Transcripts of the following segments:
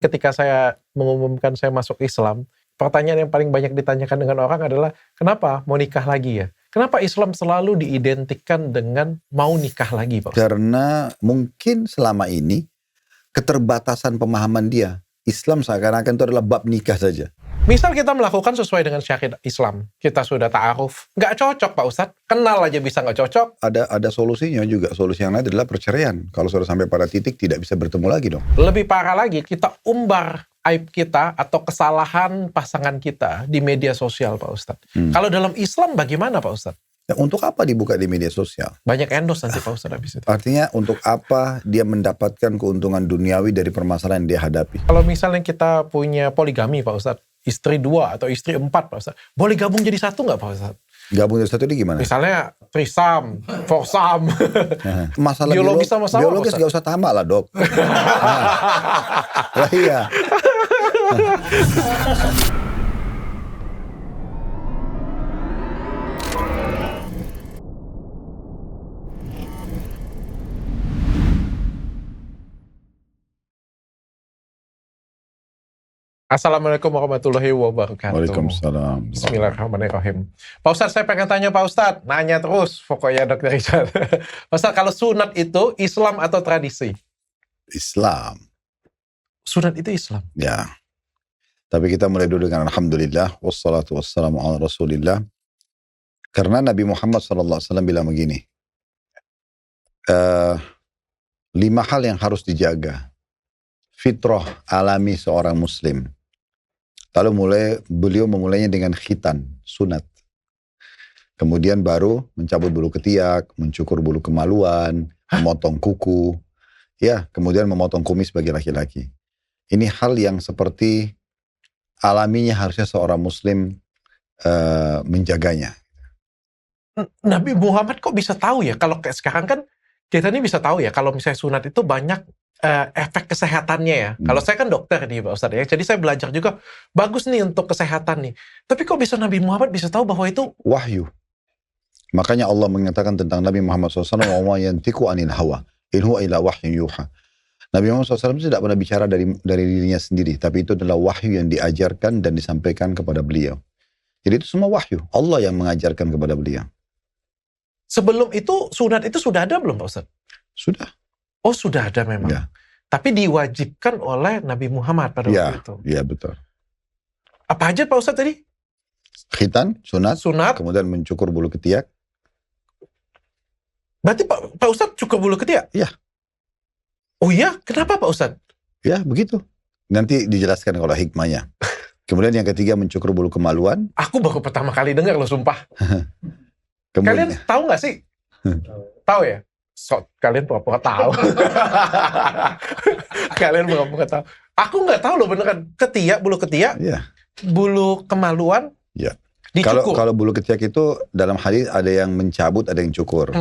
Ketika saya mengumumkan saya masuk Islam, pertanyaan yang paling banyak ditanyakan dengan orang adalah, kenapa mau nikah lagi ya? Kenapa Islam selalu diidentikan dengan mau nikah lagi, Pak Ustadz? Karena mungkin selama ini keterbatasan pemahaman dia. Islam seakan-akan itu adalah bab nikah saja. Misal kita melakukan sesuai dengan syariat Islam, kita sudah ta'aruf, nggak cocok Pak Ustadz, kenal aja bisa nggak cocok. Ada solusinya juga. Solusi yang lain adalah perceraian. Kalau sudah sampai pada titik tidak bisa bertemu lagi dong. Lebih parah lagi, kita umbar aib kita atau kesalahan pasangan kita di media sosial Pak Ustadz. Kalau dalam Islam bagaimana Pak Ustadz? Ya, untuk apa dibuka di media sosial? Banyak endorse nanti Pak Ustadz habis itu. Artinya untuk apa dia mendapatkan keuntungan duniawi dari permasalahan yang dia hadapi? Kalau misalnya kita punya poligami Pak Ustadz, istri 2 atau istri 4 Pak Ustadz, boleh gabung jadi satu nggak Pak Ustadz? Gabung dari satu ini gimana? Misalnya trisam, foursam. Masalah biologis sama-sama biologis gak usah tamak lah dok. Lah iya. Assalamualaikum warahmatullahi wabarakatuh. Waalaikumsalam. Bismillahirrahmanirrahim. Pak Ustadz, saya pengen tanya Pak Ustadz. Nanya terus, pokoknya Dr. Richard. Pak Ustadz, kalau sunat itu Islam atau tradisi? Islam. Sunat itu Islam? Ya. Tapi kita mulai dulu dengan Alhamdulillah. Wassalatu wassalamu ala Rasulillah. Karena Nabi Muhammad SAW bilang begini. 5 hal yang harus dijaga. Fitrah alami seorang muslim. Lalu beliau memulainya dengan khitan, sunat. Kemudian baru mencabut bulu ketiak, mencukur bulu kemaluan, memotong kuku. Ya, kemudian memotong kumis bagi laki-laki. Ini hal yang seperti alaminya harusnya seorang muslim menjaganya. Nabi Muhammad kok bisa tahu ya? Kalau kayak sekarang kan kita ini bisa tahu ya, kalau misalnya sunat itu banyak efek kesehatannya ya. Kalau saya kan dokter nih Pak Ustadz ya, jadi saya belajar juga, bagus nih untuk kesehatan nih. Tapi kok bisa Nabi Muhammad bisa tahu bahwa itu wahyu? Makanya Allah mengatakan tentang Nabi Muhammad SAW, wa ma yantiqu anil hawa, in huwa illa wahyun yuha. Nabi Muhammad SAW tidak pernah bicara dari dirinya sendiri, tapi itu adalah wahyu yang diajarkan dan disampaikan kepada beliau. Jadi itu semua wahyu, Allah yang mengajarkan kepada beliau. Sebelum itu, sunat itu sudah ada belum Pak Ustadz? Sudah. Oh sudah ada memang. Ya. Tapi diwajibkan oleh Nabi Muhammad pada waktu itu. Iya betul. Apa aja Pak Ustadz tadi? Khitan, sunat, kemudian mencukur bulu ketiak. Berarti Pak Ustadz cukur bulu ketiak? Iya. Oh iya? Kenapa Pak Ustadz? Ya begitu. Nanti dijelaskan kalau hikmahnya. Kemudian yang ketiga mencukur bulu kemaluan. Aku baru pertama kali dengar loh sumpah. Kalian tahu nggak sih? Tahu ya? Kalian pura-pura tahu. Kalian pura-pura tahu. Aku nggak tahu loh beneran. Bulu ketiak, bulu kemaluan, dicukur. Kalau bulu ketiak itu dalam hadis ada yang mencabut, ada yang cukur.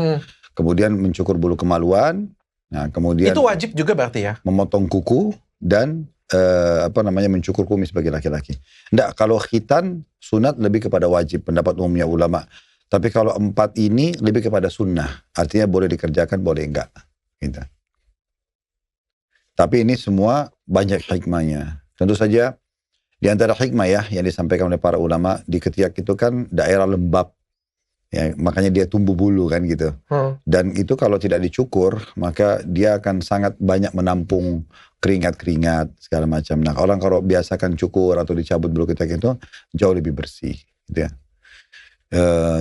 Kemudian mencukur bulu kemaluan. Nah, kemudian itu wajib juga berarti ya? Memotong kuku dan mencukur kumis bagi laki-laki. Enggak, kalau khitan sunat lebih kepada wajib, pendapat umumnya ulama. Tapi kalau 4 ini lebih kepada sunnah. Artinya boleh dikerjakan, boleh enggak. Gitu. Tapi ini semua banyak hikmahnya. Tentu saja di antara hikmah ya yang disampaikan oleh para ulama, di ketiak itu kan daerah lembab. Ya, makanya dia tumbuh bulu kan gitu. Dan itu kalau tidak dicukur, maka dia akan sangat banyak menampung keringat-keringat segala macam. Nah, orang kalau biasakan cukur atau dicabut bulu ketiak itu jauh lebih bersih gitu ya.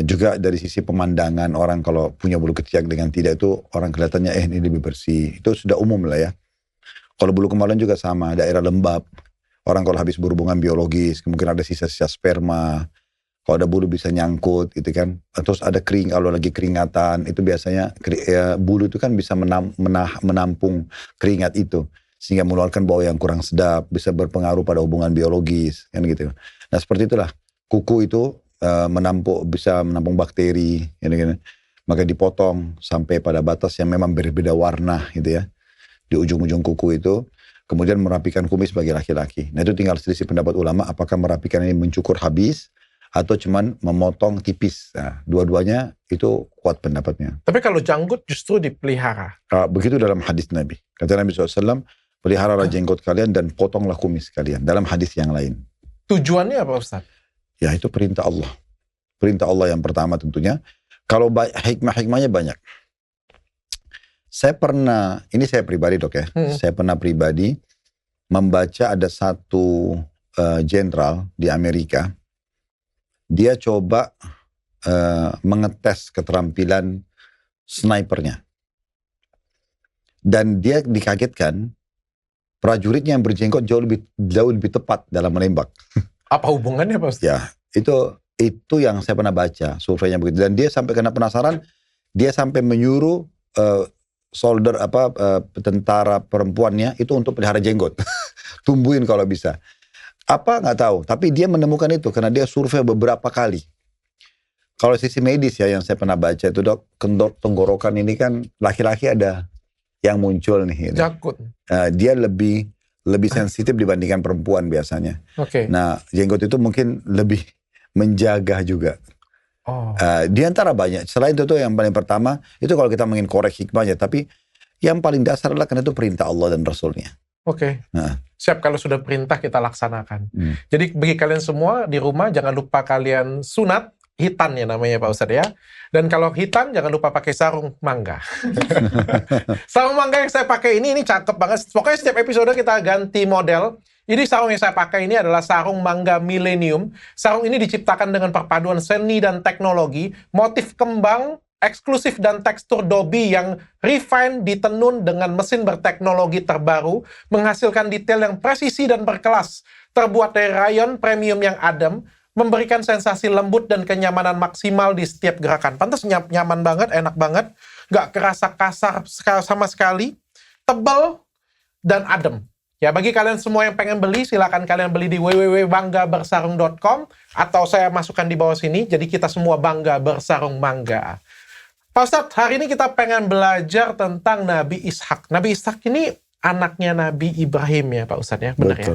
Juga dari sisi pemandangan, orang kalau punya bulu ketiak dengan tidak itu orang kelihatannya ini lebih bersih. Itu sudah umum lah ya. Kalau bulu kemaluan juga sama, daerah lembab. Orang kalau habis berhubungan biologis, kemungkinan ada sisa-sisa sperma. Kalau ada bulu bisa nyangkut gitu kan. Terus ada kalau lagi keringatan, itu biasanya bulu itu kan bisa menampung keringat itu. Sehingga mengeluarkan bau yang kurang sedap, bisa berpengaruh pada hubungan biologis kan gitu. Nah seperti itulah, kuku itu bisa menampung bakteri gitu. Maka dipotong sampai pada batas yang memang berbeda warna gitu ya di ujung-ujung kuku itu, kemudian merapikan kumis bagi laki-laki. Nah itu tinggal selisih pendapat ulama apakah merapikan ini mencukur habis atau cuman memotong tipis. Nah, dua-duanya itu kuat pendapatnya. Tapi kalau janggut justru dipelihara. Begitu dalam hadis Nabi. Kata Nabi SAW, pelihara jenggot kalian dan potonglah kumis kalian. Dalam hadis yang lain. Tujuannya apa Ustaz? Ya itu perintah Allah. Perintah Allah yang pertama tentunya. Kalau hikmah-hikmahnya banyak. Saya pribadi dok ya. Saya pernah pribadi membaca ada satu jenderal di Amerika. Dia coba mengetes keterampilan snipernya. Dan dia dikagetkan prajuritnya yang berjenggot jauh lebih tepat dalam menembak. Apa hubungannya Pak Ustaz? Ya, itu yang saya pernah baca, surveinya begitu. Dan dia sampai kena penasaran, dia sampai menyuruh tentara perempuannya itu untuk pelihara jenggot. Tumbuhin kalau bisa. Apa nggak tahu, tapi dia menemukan itu karena dia survei beberapa kali. Kalau sisi medis ya yang saya pernah baca itu dok, tenggorokan ini kan laki-laki ada yang muncul nih. Gitu. Jakut. Dia lebih sensitif dibandingkan perempuan biasanya. Oke. Nah jenggot itu mungkin lebih menjaga juga. Di antara banyak. Selain itu yang paling pertama itu kalau kita ingin korek hikmahnya, tapi yang paling dasar adalah karena itu perintah Allah dan Rasulnya. Oke. Siap, kalau sudah perintah kita laksanakan. Jadi bagi kalian semua di rumah jangan lupa kalian sunat hitan ya namanya Pak Ustadz ya. Dan kalau hitan jangan lupa pakai sarung mangga. Sarung mangga yang saya pakai ini cakep banget. Pokoknya setiap episode kita ganti model. Ini sarung yang saya pakai ini adalah sarung mangga milenium. Sarung ini diciptakan dengan perpaduan seni dan teknologi, motif kembang eksklusif dan tekstur dobi yang refine ditenun dengan mesin berteknologi terbaru, menghasilkan detail yang presisi dan berkelas. Terbuat dari rayon premium yang adem, memberikan sensasi lembut dan kenyamanan maksimal di setiap gerakan. Pantas nyaman banget, enak banget, gak kerasa kasar sama sekali, tebal dan adem. Ya, bagi kalian semua yang pengen beli, silakan kalian beli di www.banggabersarung.com atau saya masukkan di bawah sini. Jadi kita semua bangga bersarung mangga. Pak Ustadz, hari ini kita pengen belajar tentang Nabi Ishak. Nabi Ishak ini anaknya Nabi Ibrahim ya Pak Ustadz ya, benar ya?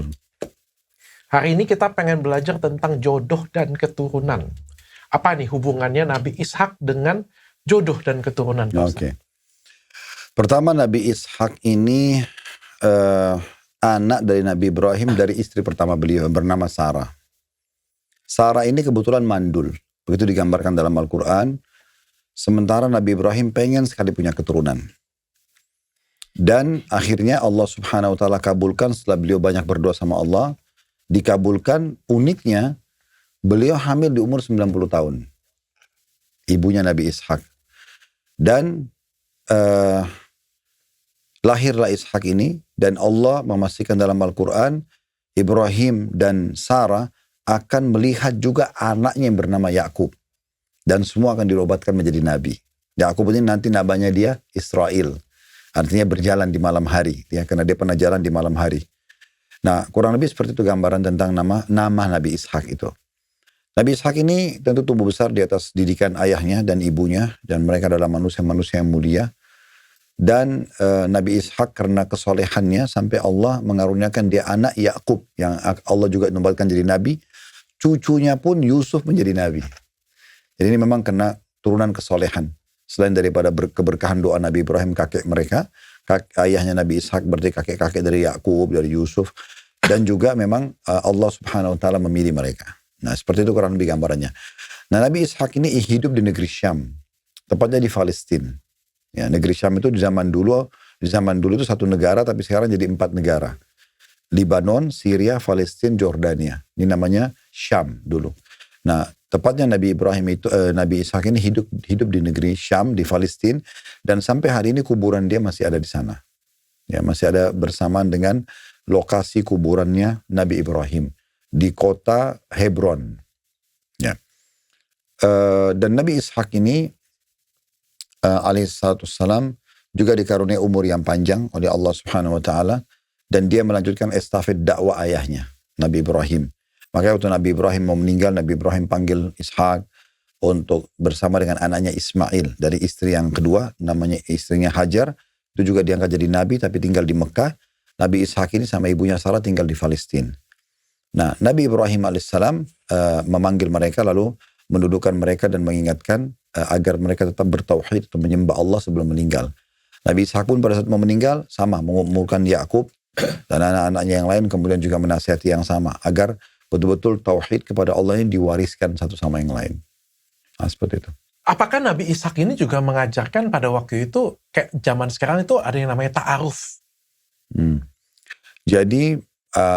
Hari ini kita pengen belajar tentang jodoh dan keturunan. Apa nih hubungannya Nabi Ishak dengan jodoh dan keturunan Pak Ustadz? Oke. Pertama Nabi Ishak ini anak dari Nabi Ibrahim dari istri pertama beliau bernama Sarah. Sarah ini kebetulan mandul. Begitu digambarkan dalam Al-Quran. Sementara Nabi Ibrahim pengen sekali punya keturunan. Dan akhirnya Allah subhanahu wa ta'ala kabulkan setelah beliau banyak berdoa sama Allah. Dikabulkan, uniknya beliau hamil di umur 90 tahun. Ibunya Nabi Ishak. Dan lahirlah Ishak ini. Dan Allah memastikan dalam Al-Quran, Ibrahim dan Sarah akan melihat juga anaknya yang bernama Yakub. Dan semua akan dirobatkan menjadi nabi. Yakub ini nanti namanya dia Israel. Artinya berjalan di malam hari. Ya, karena dia pernah jalan di malam hari. Nah, kurang lebih seperti itu gambaran tentang nama Nabi Ishak itu. Nabi Ishak ini tentu tumbuh besar di atas didikan ayahnya dan ibunya. Dan mereka adalah manusia-manusia yang mulia. Dan Nabi Ishak karena kesolehannya sampai Allah mengaruniakan dia anak Yakub. Yang Allah juga nobatkan jadi nabi. Cucunya pun Yusuf menjadi nabi. Jadi ini memang kena turunan kesolehan. Selain daripada keberkahan doa Nabi Ibrahim kakek mereka, ayahnya Nabi Ishak berarti kakek-kakek dari Yakub, dari Yusuf. Dan juga memang Allah subhanahu wa ta'ala memilih mereka. Nah seperti itu kurang lebih gambarannya. Nah Nabi Ishak ini hidup di negeri Syam. Tepatnya di Palestina. Ya, negeri Syam itu di zaman dulu itu satu negara tapi sekarang jadi 4 negara. Libanon, Syria, Palestina, Jordania. Ini namanya Syam dulu. Nah tepatnya Nabi Ishak ini hidup di negeri Syam, di Palestina. Dan sampai hari ini kuburan dia masih ada di sana. Ya, masih ada bersamaan dengan lokasi kuburannya Nabi Ibrahim. Di kota Hebron. Ya. Dan Nabi Ishak ini, alaihissalam, juga dikaruniai umur yang panjang oleh Allah subhanahu wa ta'ala. Dan dia melanjutkan estafet dakwah ayahnya, Nabi Ibrahim. Makanya waktu Nabi Ibrahim mau meninggal, Nabi Ibrahim panggil Ishak untuk bersama dengan anaknya Ismail. Dari istri yang kedua, namanya istrinya Hajar. Itu juga diangkat jadi Nabi, tapi tinggal di Mekah. Nabi Ishak ini sama ibunya Sarah tinggal di Palestina. Nah, Nabi Ibrahim alaihissalam memanggil mereka, lalu mendudukkan mereka dan mengingatkan agar mereka tetap bertauhid atau menyembah Allah sebelum meninggal. Nabi Ishak pun pada saat mau meninggal, sama mengumpulkan Yakub Dan anak-anaknya yang lain kemudian juga menasihati yang sama. Agar betul-betul tauhid kepada Allah ini diwariskan satu sama yang lain. Nah, seperti itu. Apakah Nabi Ishak ini juga mengajarkan pada waktu itu, kayak zaman sekarang itu ada yang namanya ta'aruf? Jadi,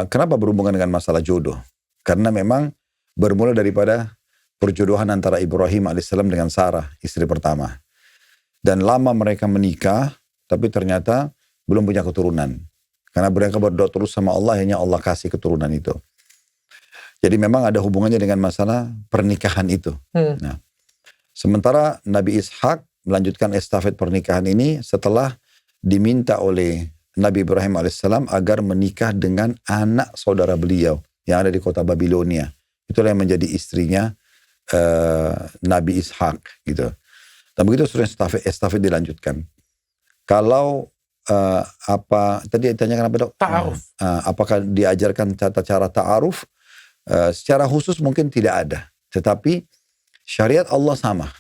kenapa berhubungan dengan masalah jodoh? Karena memang bermula daripada perjodohan antara Ibrahim alaihissalam dengan Sarah, istri pertama. Dan lama mereka menikah, tapi ternyata belum punya keturunan. Karena mereka berdoa terus sama Allah, hanya Allah kasih keturunan itu. Jadi memang ada hubungannya dengan masalah pernikahan itu. Nah, sementara Nabi Ishak melanjutkan estafet pernikahan ini setelah diminta oleh Nabi Ibrahim alaihissalam agar menikah dengan anak saudara beliau yang ada di kota Babilonia. Itulah yang menjadi istrinya Nabi Ishak gitu. Dan begitu seterusnya estafet dilanjutkan. Kalau tadi ditanyakan apa, Dok? Ta'aruf. Apakah diajarkan tata cara ta'aruf? Secara khusus mungkin tidak ada. Tetapi syariat Allah sama.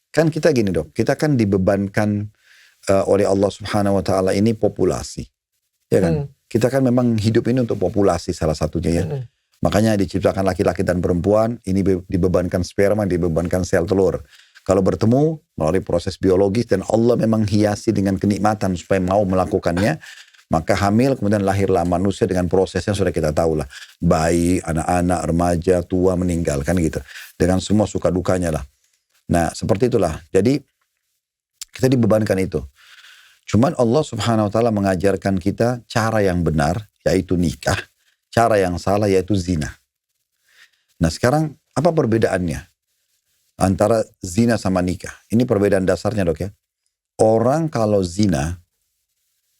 Kan kita gini, Dok, kita kan dibebankan oleh Allah Subhanahu wa Ta'ala ini populasi, ya kan? Kita kan memang hidup ini untuk populasi salah satunya ya. Makanya diciptakan laki-laki dan perempuan, ini dibebankan sperma, dibebankan sel telur. Kalau bertemu melalui proses biologis dan Allah memang hiasi dengan kenikmatan supaya mau melakukannya, maka hamil kemudian lahirlah manusia dengan prosesnya sudah kita tahu lah. Bayi, anak-anak, remaja, tua, meninggal kan gitu. Dengan semua suka dukanya lah. Nah seperti itulah. Jadi kita dibebankan itu. Cuman Allah Subhanahu wa Ta'ala mengajarkan kita cara yang benar, yaitu nikah. Cara yang salah, yaitu zina. Nah sekarang, apa perbedaannya antara zina sama nikah? Ini perbedaan dasarnya, Dok ya. Orang kalau zina,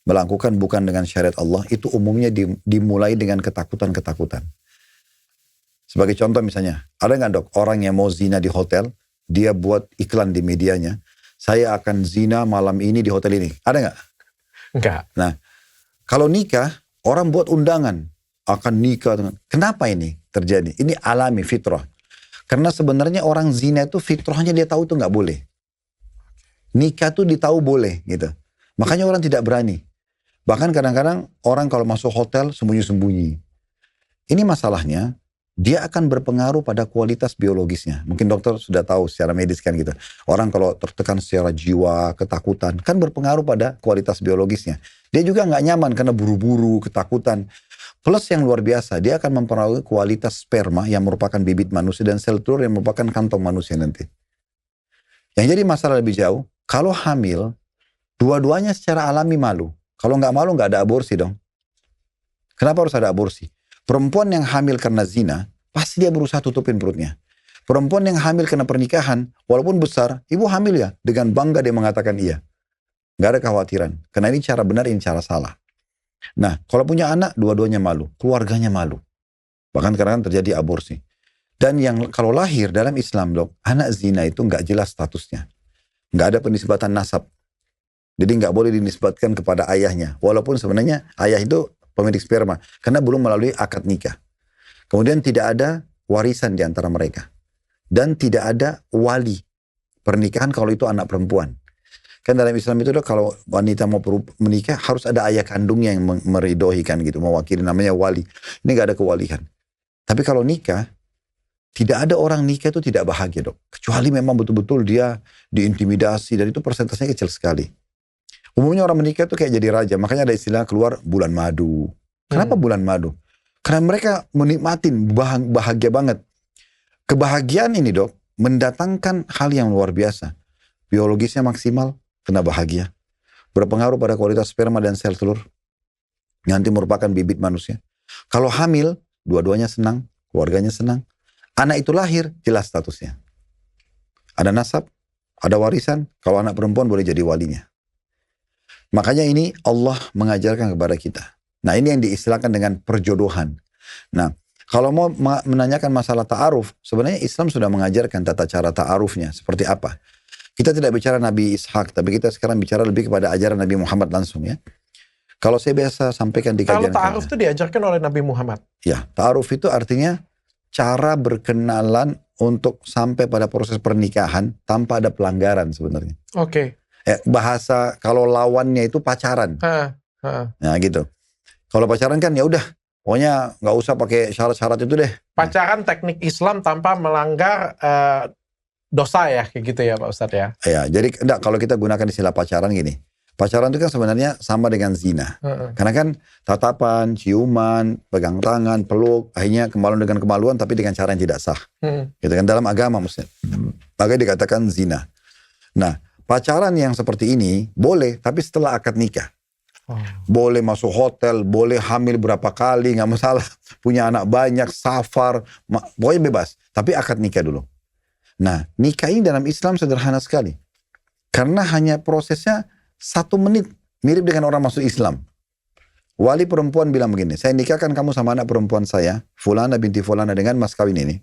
melakukan bukan dengan syariat Allah, itu umumnya dimulai dengan ketakutan-ketakutan. Sebagai contoh misalnya, ada nggak, Dok, orang yang mau zina di hotel, dia buat iklan di medianya, saya akan zina malam ini di hotel ini. Ada nggak? Enggak. Nah, kalau nikah, orang buat undangan. Akan nikah. Kenapa ini terjadi? Ini alami, fitrah. Karena sebenarnya orang zina itu fitrahnya dia tahu itu nggak boleh. Nikah tuh ditahu boleh gitu. Makanya orang tidak berani. Bahkan kadang-kadang orang kalau masuk hotel sembunyi-sembunyi. Ini masalahnya, dia akan berpengaruh pada kualitas biologisnya. Mungkin dokter sudah tahu secara medis kan gitu. Orang kalau tertekan secara jiwa, ketakutan, kan berpengaruh pada kualitas biologisnya. Dia juga nggak nyaman karena buru-buru, ketakutan. Plus yang luar biasa, dia akan mempengaruhi kualitas sperma yang merupakan bibit manusia dan sel telur yang merupakan kantong manusia nanti. Yang jadi masalah lebih jauh, kalau hamil, dua-duanya secara alami malu. Kalau nggak malu nggak ada aborsi dong. Kenapa harus ada aborsi? Perempuan yang hamil karena zina, pasti dia berusaha tutupin perutnya. Perempuan yang hamil karena pernikahan, walaupun besar, ibu hamil ya, dengan bangga dia mengatakan iya. Nggak ada kekhawatiran. Karena ini cara benar, ini cara salah. Nah, kalau punya anak, dua-duanya malu. Keluarganya malu. Bahkan kadang-kadang terjadi aborsi. Dan yang kalau lahir dalam Islam, Dok, anak zina itu nggak jelas statusnya. Nggak ada penisbatan nasab. Jadi nggak boleh dinisbatkan kepada ayahnya. Walaupun sebenarnya ayah itu pemilik sperma. Karena belum melalui akad nikah. Kemudian tidak ada warisan di antara mereka. Dan tidak ada wali pernikahan kalau itu anak perempuan. Kan dalam Islam itu kalau wanita mau menikah harus ada ayah kandungnya yang meridohikan gitu. Mewakili, namanya wali. Ini gak ada kewalian. Tapi kalau nikah, tidak ada orang nikah itu tidak bahagia, Dok. Kecuali memang betul-betul dia diintimidasi. Dan itu persentasenya kecil sekali. Umumnya orang menikah itu kayak jadi raja. Makanya ada istilah keluar bulan madu. Kenapa bulan madu? Karena mereka menikmatin, bahagia banget. Kebahagiaan ini, Dok, mendatangkan hal yang luar biasa. Biologisnya maksimal, kena bahagia. Berpengaruh pada kualitas sperma dan sel telur. Nanti merupakan bibit manusia. Kalau hamil, dua-duanya senang, keluarganya senang. Anak itu lahir, jelas statusnya. Ada nasab, ada warisan. Kalau anak perempuan boleh jadi walinya. Makanya ini Allah mengajarkan kepada kita. Nah ini yang diistilahkan dengan perjodohan. Nah kalau mau menanyakan masalah ta'aruf, sebenarnya Islam sudah mengajarkan tata cara ta'arufnya. Seperti apa? Kita tidak bicara Nabi Ishak, tapi kita sekarang bicara lebih kepada ajaran Nabi Muhammad langsung ya. Kalau saya biasa sampaikan di kajian. Kalau ta'aruf itu diajarkan oleh Nabi Muhammad? Ya, ta'aruf itu artinya cara berkenalan untuk sampai pada proses pernikahan tanpa ada pelanggaran sebenarnya. Oke. Bahasa kalau lawannya itu pacaran. Nah gitu. Kalau pacaran kan ya udah, pokoknya nggak usah pakai syarat-syarat itu deh. Pacaran teknik Islam tanpa melanggar dosa ya, kayak gitu ya Pak Ustadz ya. Ya, jadi enggak, kalau kita gunakan istilah pacaran gini. Pacaran itu kan sebenarnya sama dengan zina. Karena kan tatapan, ciuman, pegang tangan, peluk, akhirnya kemaluan dengan kemaluan tapi dengan cara yang tidak sah. Gitu kan dalam agama maksudnya. Makanya dikatakan zina. Nah, pacaran yang seperti ini boleh tapi setelah akad nikah. Boleh masuk hotel, boleh hamil berapa kali, nggak masalah. Punya anak banyak, safar, pokoknya bebas. Tapi akad nikah dulu. Nah, nikah ini dalam Islam sederhana sekali. Karena hanya prosesnya 1 menit, mirip dengan orang masuk Islam. Wali perempuan bilang begini, saya nikahkan kamu sama anak perempuan saya, Fulana binti Fulana, dengan mas kawin ini.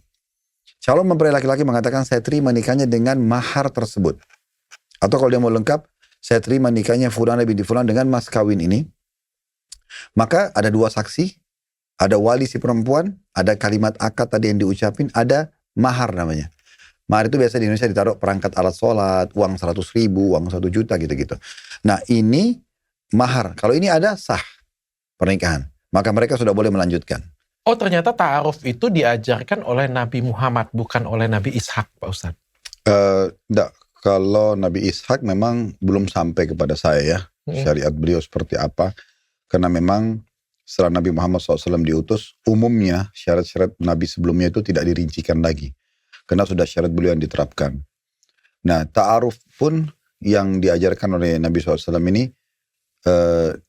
Calon mempelai laki-laki mengatakan, saya terima nikahnya dengan mahar tersebut. Atau kalau dia mau lengkap, saya terima nikahnya Fulana binti Fulana dengan mas kawin ini. Maka ada 2 saksi, ada wali si perempuan, ada kalimat akad tadi yang diucapin, ada mahar namanya. Mahar itu biasa di Indonesia ditaruh perangkat alat sholat, uang 100.000, uang 1 juta gitu-gitu. Nah ini mahar. Kalau ini ada sah pernikahan. Maka mereka sudah boleh melanjutkan. Oh ternyata ta'aruf itu diajarkan oleh Nabi Muhammad, bukan oleh Nabi Ishak Pak Ustadz. Enggak. Kalau Nabi Ishak memang belum sampai kepada saya ya. Syariat beliau seperti apa. Karena memang setelah Nabi Muhammad SAW diutus, umumnya syarat-syarat Nabi sebelumnya itu tidak dirincikan lagi. Karena sudah syarat beliau yang diterapkan. Nah, ta'aruf pun yang diajarkan oleh Nabi SAW ini,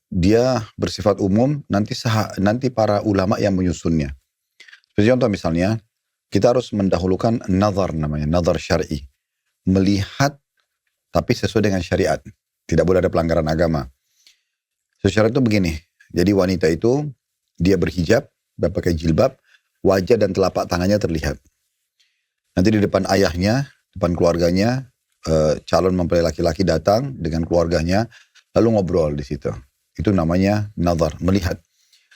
dia bersifat umum, nanti para ulama yang menyusunnya. Seperti contoh misalnya, kita harus mendahulukan nazar namanya, nazar syar'i. Melihat, tapi sesuai dengan syariat. Tidak boleh ada pelanggaran agama. Syarat itu begini, jadi wanita itu, dia berhijab, dia pakai jilbab, wajah dan telapak tangannya terlihat. Nanti di depan ayahnya, depan keluarganya, calon mempelai laki-laki datang dengan keluarganya, lalu ngobrol di situ. Itu namanya nazar, melihat.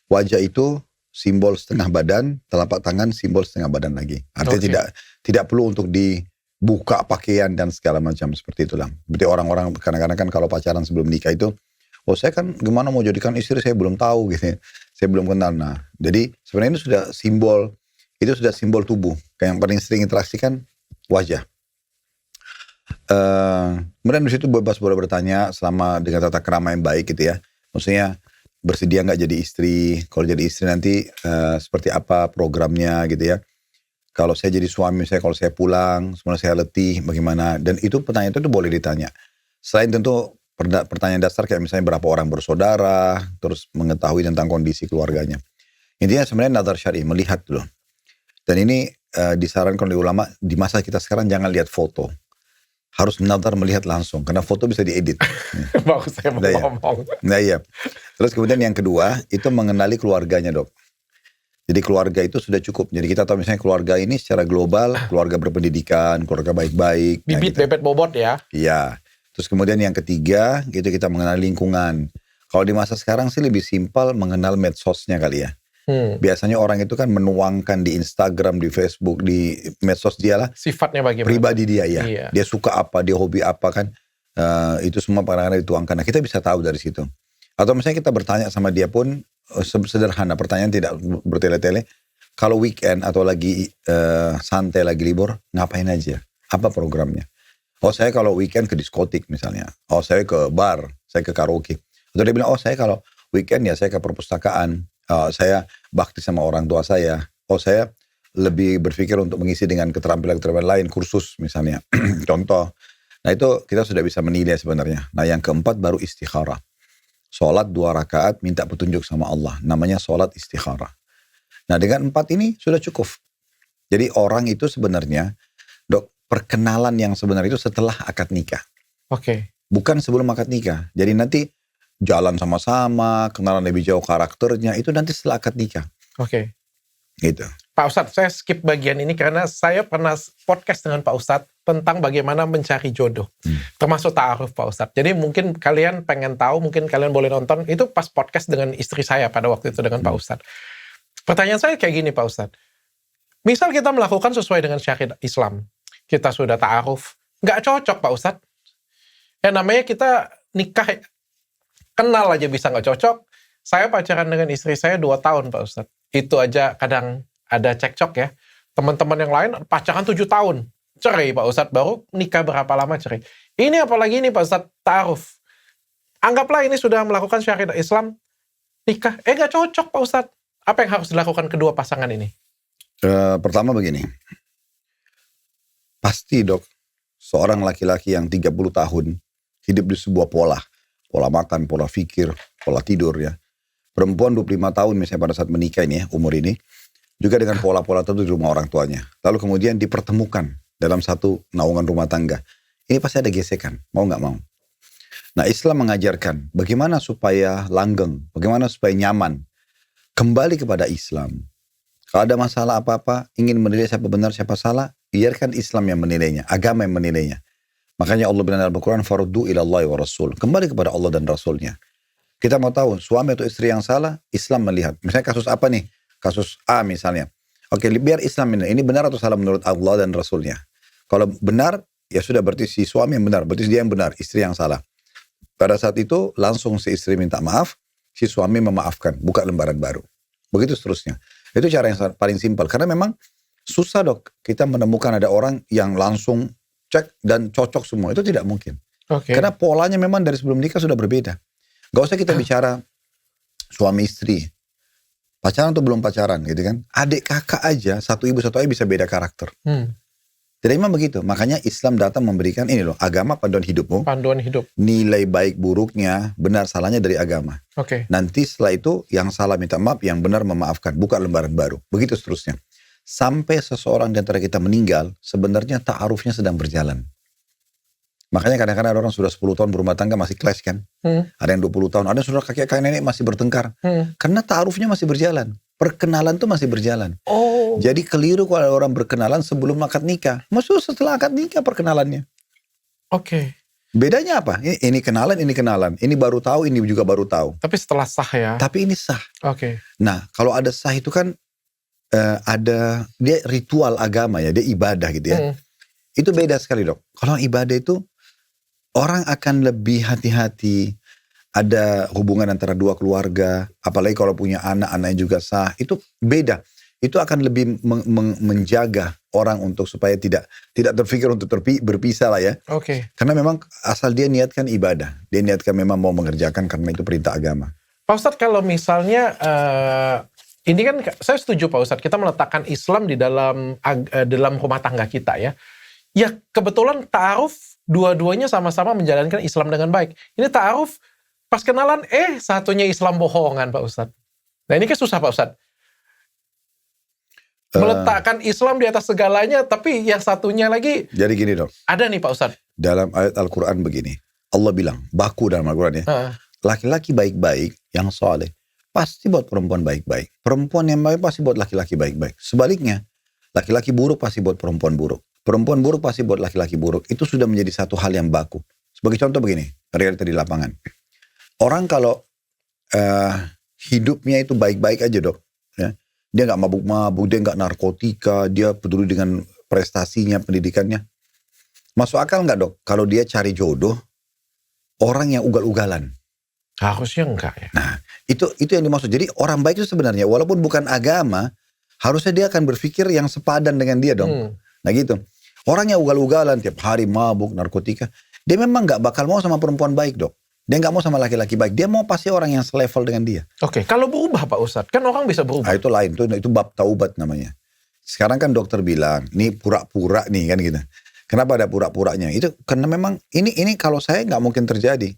Wajah itu simbol setengah badan, telapak tangan simbol setengah badan lagi. Artinya tidak perlu untuk dibuka pakaian dan segala macam seperti itulah. Berarti orang-orang kadang-kadang kan kalau pacaran sebelum nikah itu, oh saya kan gimana mau jadikan istri saya belum tahu gitu. Saya belum kenal. Nah, jadi sebenarnya itu sudah simbol. Itu sudah simbol tubuh. Yang paling sering interaksi kan wajah. Kemudian di situ bebas boleh bertanya selama dengan tata krama yang baik gitu ya. Maksudnya bersedia nggak jadi istri? Kalau jadi istri nanti seperti apa programnya gitu ya. Kalau saya jadi suami, kalau saya pulang, sebenarnya saya letih, bagaimana? Dan itu pertanyaan itu boleh ditanya. Selain tentu pertanyaan dasar kayak misalnya berapa orang bersaudara, terus mengetahui tentang kondisi keluarganya. Intinya sebenarnya nazar syar'i, melihat dulu. Dan ini disarankan oleh ulama, di masa kita sekarang jangan lihat foto. Harus nazar melihat langsung, karena foto bisa diedit. Bagus saya mau ngomong. Nah iya. Terus kemudian yang kedua, itu mengenali keluarganya dok. Jadi keluarga itu sudah cukup. Jadi kita tahu misalnya keluarga ini secara global, keluarga berpendidikan, keluarga baik-baik. Bibit, bebet, bobot ya. Iya. Terus kemudian yang ketiga, gitu kita mengenal lingkungan. Kalau di masa sekarang sih lebih simpel mengenal medsosnya kali ya. Biasanya orang itu kan menuangkan di Instagram, di Facebook, di medsos dia lah. Sifatnya bagaimana? Pribadi dia ya. Iya. Dia suka apa, dia hobi apa kan. Itu semua kadang-kadang dituangkan. Nah kita bisa tahu dari situ. Atau misalnya kita bertanya sama dia pun, sederhana, pertanyaan tidak bertele-tele. Kalau weekend atau lagi santai, lagi libur, ngapain aja? Apa programnya? Oh saya kalau weekend ke diskotik misalnya. Oh saya ke bar, saya ke karaoke. Atau dia bilang, oh saya kalau weekend ya saya ke perpustakaan. Saya bakti sama orang tua saya. Oh saya lebih berpikir untuk mengisi dengan keterampilan-keterampilan lain, kursus misalnya. Contoh. Nah itu kita sudah bisa menilai sebenarnya. Nah yang keempat baru istikharah. Sholat 2 rakaat minta petunjuk sama Allah. Namanya sholat istikharah. Nah dengan 4 ini sudah cukup. Jadi orang itu sebenarnya, dok, perkenalan yang sebenarnya itu setelah akad nikah. Oke. Bukan sebelum akad nikah. Jadi nanti jalan sama-sama, kenalan lebih jauh karakternya, itu nanti setelah akad nikah. Oke. Gitu. Pak Ustadz, saya skip bagian ini karena saya pernah podcast dengan Pak Ustadz tentang bagaimana mencari jodoh. Termasuk ta'aruf Pak Ustadz. Jadi mungkin kalian pengen tahu, mungkin kalian boleh nonton. Itu pas podcast dengan istri saya pada waktu itu dengan Pak Ustadz. Pertanyaan saya kayak gini Pak Ustadz. Misal kita melakukan sesuai dengan syariat Islam. Kita sudah ta'aruf. Nggak cocok Pak Ustadz. Ya namanya kita nikah, kenal aja bisa nggak cocok. Saya pacaran dengan istri saya 2 tahun Pak Ustadz. Itu aja kadang ada cekcok ya. Teman-teman yang lain pacaran 7 tahun. Cerai Pak Ustadz, baru nikah berapa lama cerai. Ini apalagi ini Pak Ustadz, ta'aruf. Anggaplah ini sudah melakukan syariat Islam, nikah. Nggak cocok Pak Ustadz. Apa yang harus dilakukan kedua pasangan ini? Pertama begini. Pasti dok, seorang laki-laki yang 30 tahun hidup di sebuah pola makan, pola pikir, pola tidur ya. Perempuan 25 tahun misalnya pada saat menikah ini ya, umur ini, juga dengan pola-pola tertentu di rumah orang tuanya. Lalu kemudian dipertemukan dalam satu naungan rumah tangga. Ini pasti ada gesekan, mau nggak mau. Nah Islam mengajarkan bagaimana supaya langgeng, bagaimana supaya nyaman. Kembali kepada Islam. Kalau ada masalah apa-apa, ingin menilai siapa benar, siapa salah, biarkan Islam yang menilainya, agama yang menilainya. Makanya Allah bilang dalam Al-Quran, faruddu ilallahi wa rasul. Kembali kepada Allah dan Rasulnya. Kita mau tahu, suami atau istri yang salah, Islam melihat. Misalnya kasus apa nih? Kasus A misalnya. Oke, biar Islam ini benar atau salah menurut Allah dan Rasulnya. Kalau benar, ya sudah berarti si suami yang benar, berarti dia yang benar, istri yang salah. Pada saat itu, langsung si istri minta maaf, si suami memaafkan, buka lembaran baru. Begitu seterusnya. Itu cara yang paling simpel. Karena memang susah dok, kita menemukan ada orang yang langsung cek dan cocok semua. Itu tidak mungkin. Okay. Karena polanya memang dari sebelum nikah sudah berbeda. Gak usah kita bicara suami istri. Pacaran atau belum pacaran gitu kan. Adik kakak aja, satu ibu satu ayah bisa beda karakter. Jadi memang begitu. Makanya Islam datang memberikan ini loh, agama panduan hidupmu. Panduan hidup. Nilai baik buruknya, benar salahnya dari agama. Oke. Nanti setelah itu yang salah minta maaf, yang benar memaafkan. Buka lembaran baru. Begitu seterusnya. Sampai seseorang di antara kita meninggal, sebenarnya ta'arufnya sedang berjalan. Makanya kadang-kadang ada orang sudah 10 tahun berumah tangga masih clash kan. Ada yang 20 tahun, ada yang sudah kakek nenek masih bertengkar. Karena ta'arufnya masih berjalan. Perkenalan tuh masih berjalan. Jadi keliru kalau ada orang berkenalan sebelum akad nikah. Maksudnya setelah akad nikah perkenalannya. Oke. Bedanya apa? Ini kenalan, ini kenalan. Ini baru tahu, ini juga baru tahu. Tapi setelah sah ya. Tapi ini sah. Oke. Nah, kalau ada sah itu kan ada dia ritual agama ya, dia ibadah gitu ya. Itu beda sekali dok. Kalau ibadah itu orang akan lebih hati-hati. Ada hubungan antara dua keluarga, apalagi kalau punya anak-anaknya juga sah, itu beda. Itu akan lebih menjaga orang untuk supaya tidak terpikir untuk berpisah lah ya. Oke. Karena memang asal dia niatkan ibadah, dia niatkan memang mau mengerjakan karena itu perintah agama. Pak Ustadz, kalau misalnya ini kan saya setuju Pak Ustadz, kita meletakkan Islam di dalam rumah tangga kita ya. Ya kebetulan ta'aruf dua-duanya sama-sama menjalankan Islam dengan baik. Ini ta'aruf pas kenalan, satunya Islam bohongan Pak Ustadz. Nah ini kan susah Pak Ustadz. Meletakkan Islam di atas segalanya, tapi yang satunya lagi. Jadi gini dok. Ada nih Pak Ustadz. Dalam ayat Al-Quran begini. Allah bilang, baku dalam Al-Quran ya. Laki-laki baik-baik yang soleh, pasti buat perempuan baik-baik. Perempuan yang baik pasti buat laki-laki baik-baik. Sebaliknya, laki-laki buruk pasti buat perempuan buruk. Perempuan buruk pasti buat laki-laki buruk. Itu sudah menjadi satu hal yang baku. Sebagai contoh begini, realita di lapangan. Orang kalau hidupnya itu baik-baik aja dok, ya. Dia nggak mabuk-mabuk, dia nggak narkotika, dia peduli dengan prestasinya, pendidikannya. Masuk akal nggak dok? Kalau dia cari jodoh, orang yang ugal-ugalan. Harusnya enggak ya. Nah, itu yang dimaksud. Jadi orang baik itu sebenarnya, walaupun bukan agama, harusnya dia akan berpikir yang sepadan dengan dia dong. Nah gitu. Orang yang ugal-ugalan, tiap hari mabuk, narkotika, dia memang nggak bakal mau sama perempuan baik dok. Dia nggak mau sama laki-laki baik. Dia mau pasti orang yang selevel dengan dia. Oke, kalau berubah Pak Ustadz, kan orang bisa berubah. Nah, itu lain, itu bab taubat namanya. Sekarang kan dokter bilang, ini pura-pura nih kan gitu. Kenapa ada pura-puranya? Itu karena memang ini kalau saya nggak mungkin terjadi.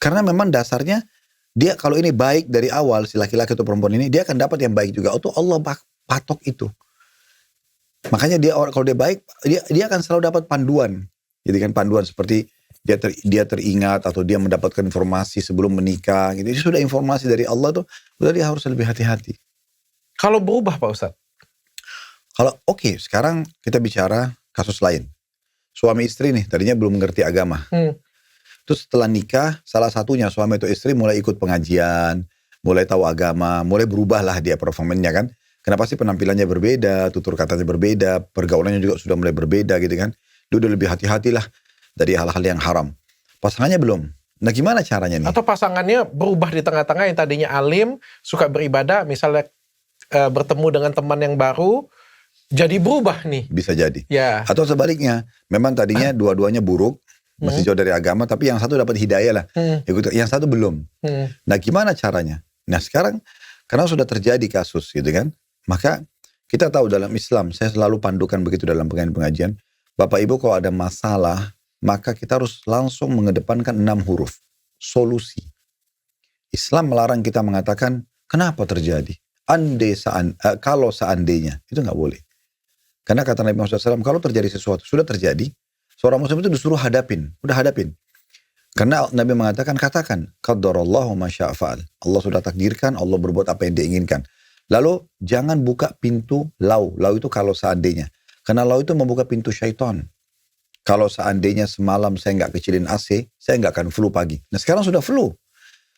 Karena memang dasarnya dia kalau ini baik dari awal si laki-laki atau perempuan ini, dia akan dapat yang baik juga. Itu Allah patok itu. Makanya kalau dia baik, dia akan selalu dapat panduan. Jadi kan panduan seperti dia teringat atau dia mendapatkan informasi sebelum menikah gitu. Itu sudah informasi dari Allah tuh, udah dia harus lebih hati-hati. Kalau berubah Pak Ustadz? Kalau oke, sekarang kita bicara kasus lain. Suami istri nih, tadinya belum mengerti agama. Terus setelah nikah, salah satunya suami atau istri mulai ikut pengajian, mulai tahu agama, mulai berubahlah dia performanya kan. Kenapa sih penampilannya berbeda, tutur katanya berbeda, pergaulannya juga sudah mulai berbeda gitu kan. Dia udah lebih hati-hati lah dari hal-hal yang haram. Pasangannya belum. Nah gimana caranya nih? Atau pasangannya berubah di tengah-tengah, yang tadinya alim, suka beribadah, misalnya bertemu dengan teman yang baru, jadi berubah nih. Bisa jadi. Ya. Atau sebaliknya, memang tadinya dua-duanya buruk, masih jauh dari agama, tapi yang satu dapat hidayah lah, yang satu belum. Nah gimana caranya? Nah sekarang, karena sudah terjadi kasus gitu kan, maka kita tahu dalam Islam, saya selalu pandukan begitu dalam pengajian, Bapak Ibu kalau ada masalah, maka kita harus langsung mengedepankan 6 huruf. Solusi. Islam melarang kita mengatakan, kenapa terjadi? Kalau seandainya, itu nggak boleh. Karena kata Nabi Muhammad SAW, kalau terjadi sesuatu, sudah terjadi, seorang muslim itu disuruh hadapin. Udah hadapin. Karena Nabi mengatakan, katakan, qadarallahu ma syaa fa'al. Allah sudah takdirkan, Allah berbuat apa yang diinginkan. Lalu, jangan buka pintu lau. Lau itu kalau seandainya. Karena lau itu membuka pintu syaitan. Kalau seandainya semalam saya nggak kecilin AC, saya nggak akan flu pagi. Nah sekarang sudah flu.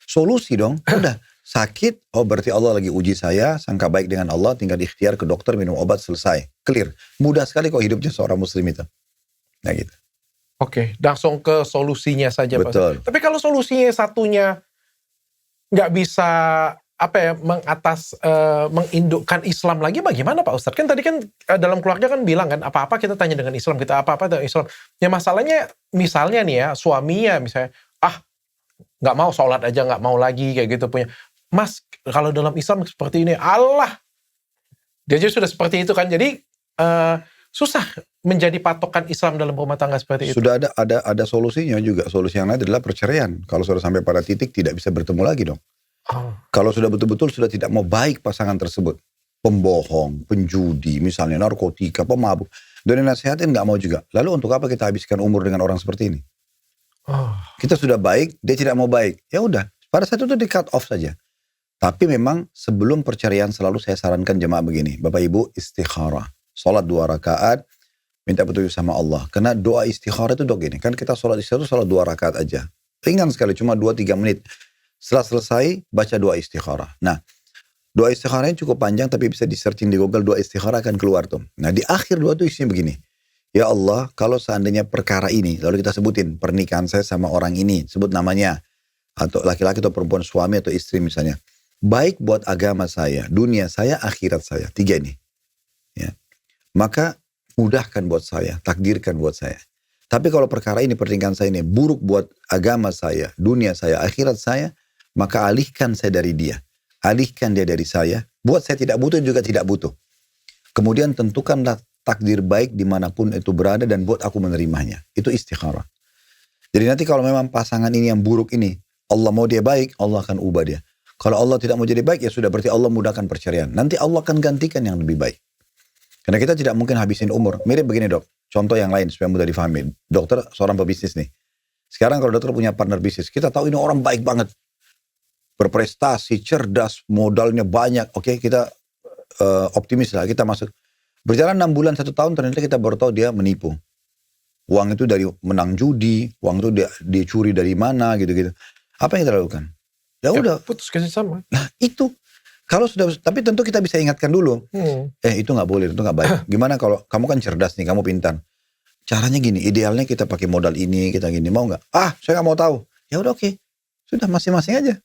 Solusi dong. Udah sakit, oh berarti Allah lagi uji saya, sangka baik dengan Allah, tinggal ikhtiar ke dokter, minum obat, selesai. Clear. Mudah sekali kok hidupnya seorang muslim itu. Nah gitu. Oke, langsung ke solusinya saja. Betul. Pak. Tapi kalau solusinya satunya nggak bisa mengindukkan Islam lagi, bagaimana Pak Ustadz? Kan tadi kan dalam keluarga kan bilang kan, apa-apa kita tanya dengan Islam, kita apa-apa dengan Islam. Ya masalahnya, misalnya nih ya, suaminya misalnya, nggak mau sholat aja, nggak mau lagi, kayak gitu punya. Mas, kalau dalam Islam seperti ini, Allah, dia juga sudah seperti itu kan, jadi susah menjadi patokan Islam dalam rumah tangga seperti itu. Sudah ada solusinya juga. Solusi yang lain adalah perceraian. Kalau sudah sampai pada titik tidak bisa bertemu lagi dong. Kalau sudah betul-betul sudah tidak mau baik pasangan tersebut, pembohong, penjudi, misalnya narkotika, pemabuk, dan nasihatin nggak mau juga. Lalu untuk apa kita habiskan umur dengan orang seperti ini? Kita sudah baik, dia tidak mau baik. Ya udah, pada saat itu di cut off saja. Tapi memang sebelum perceraian selalu saya sarankan jemaah begini, Bapak Ibu istikharah, sholat 2 rakaat, minta petunjuk sama Allah. Karena doa istikharah itu gini, kan kita sholat istikharah itu sholat 2 rakaat aja. Ringan sekali, cuma 2-3 menit. Setelah selesai, baca doa istikharah. Nah, doa istikharahnya cukup panjang, tapi bisa di-searching di Google, doa istikharah akan keluar tuh. Nah, di akhir doa itu isinya begini. Ya Allah, kalau seandainya perkara ini, lalu kita sebutin pernikahan saya sama orang ini, sebut namanya, atau laki-laki atau perempuan, suami atau istri misalnya. Baik buat agama saya, dunia saya, akhirat saya. 3 ini. Ya. Maka, mudahkan buat saya, takdirkan buat saya. Tapi kalau perkara ini, pernikahan saya ini, buruk buat agama saya, dunia saya, akhirat saya, maka alihkan saya dari dia. Alihkan dia dari saya. Buat saya tidak butuh juga tidak butuh. Kemudian tentukanlah takdir baik dimanapun itu berada dan buat aku menerimanya. Itu istikharah. Jadi nanti kalau memang pasangan ini yang buruk ini, Allah mau dia baik, Allah akan ubah dia. Kalau Allah tidak mau jadi baik, ya sudah berarti Allah mudahkan perceraian. Nanti Allah akan gantikan yang lebih baik. Karena kita tidak mungkin habisin umur. Mirip begini dok, contoh yang lain supaya mudah difahami. Dokter seorang pebisnis nih. Sekarang kalau dokter punya partner bisnis, kita tahu ini orang baik banget. Berprestasi, cerdas, modalnya banyak. Oke, kita optimis lah, kita masuk. Berjalan 6 bulan, 1 tahun, ternyata kita baru tahu dia menipu. Uang itu dari menang judi, uang itu dia curi dari mana, gitu-gitu. Apa yang kita lakukan? Ya udah. Putus kerjasama. Nah itu, kalau sudah, tapi tentu kita bisa ingatkan dulu. Itu nggak boleh, itu nggak baik. Gimana kalau kamu kan cerdas nih, kamu pintar. Caranya gini, idealnya kita pakai modal ini, kita gini, mau nggak? Saya nggak mau tahu. Ya udah oke, sudah masing-masing aja.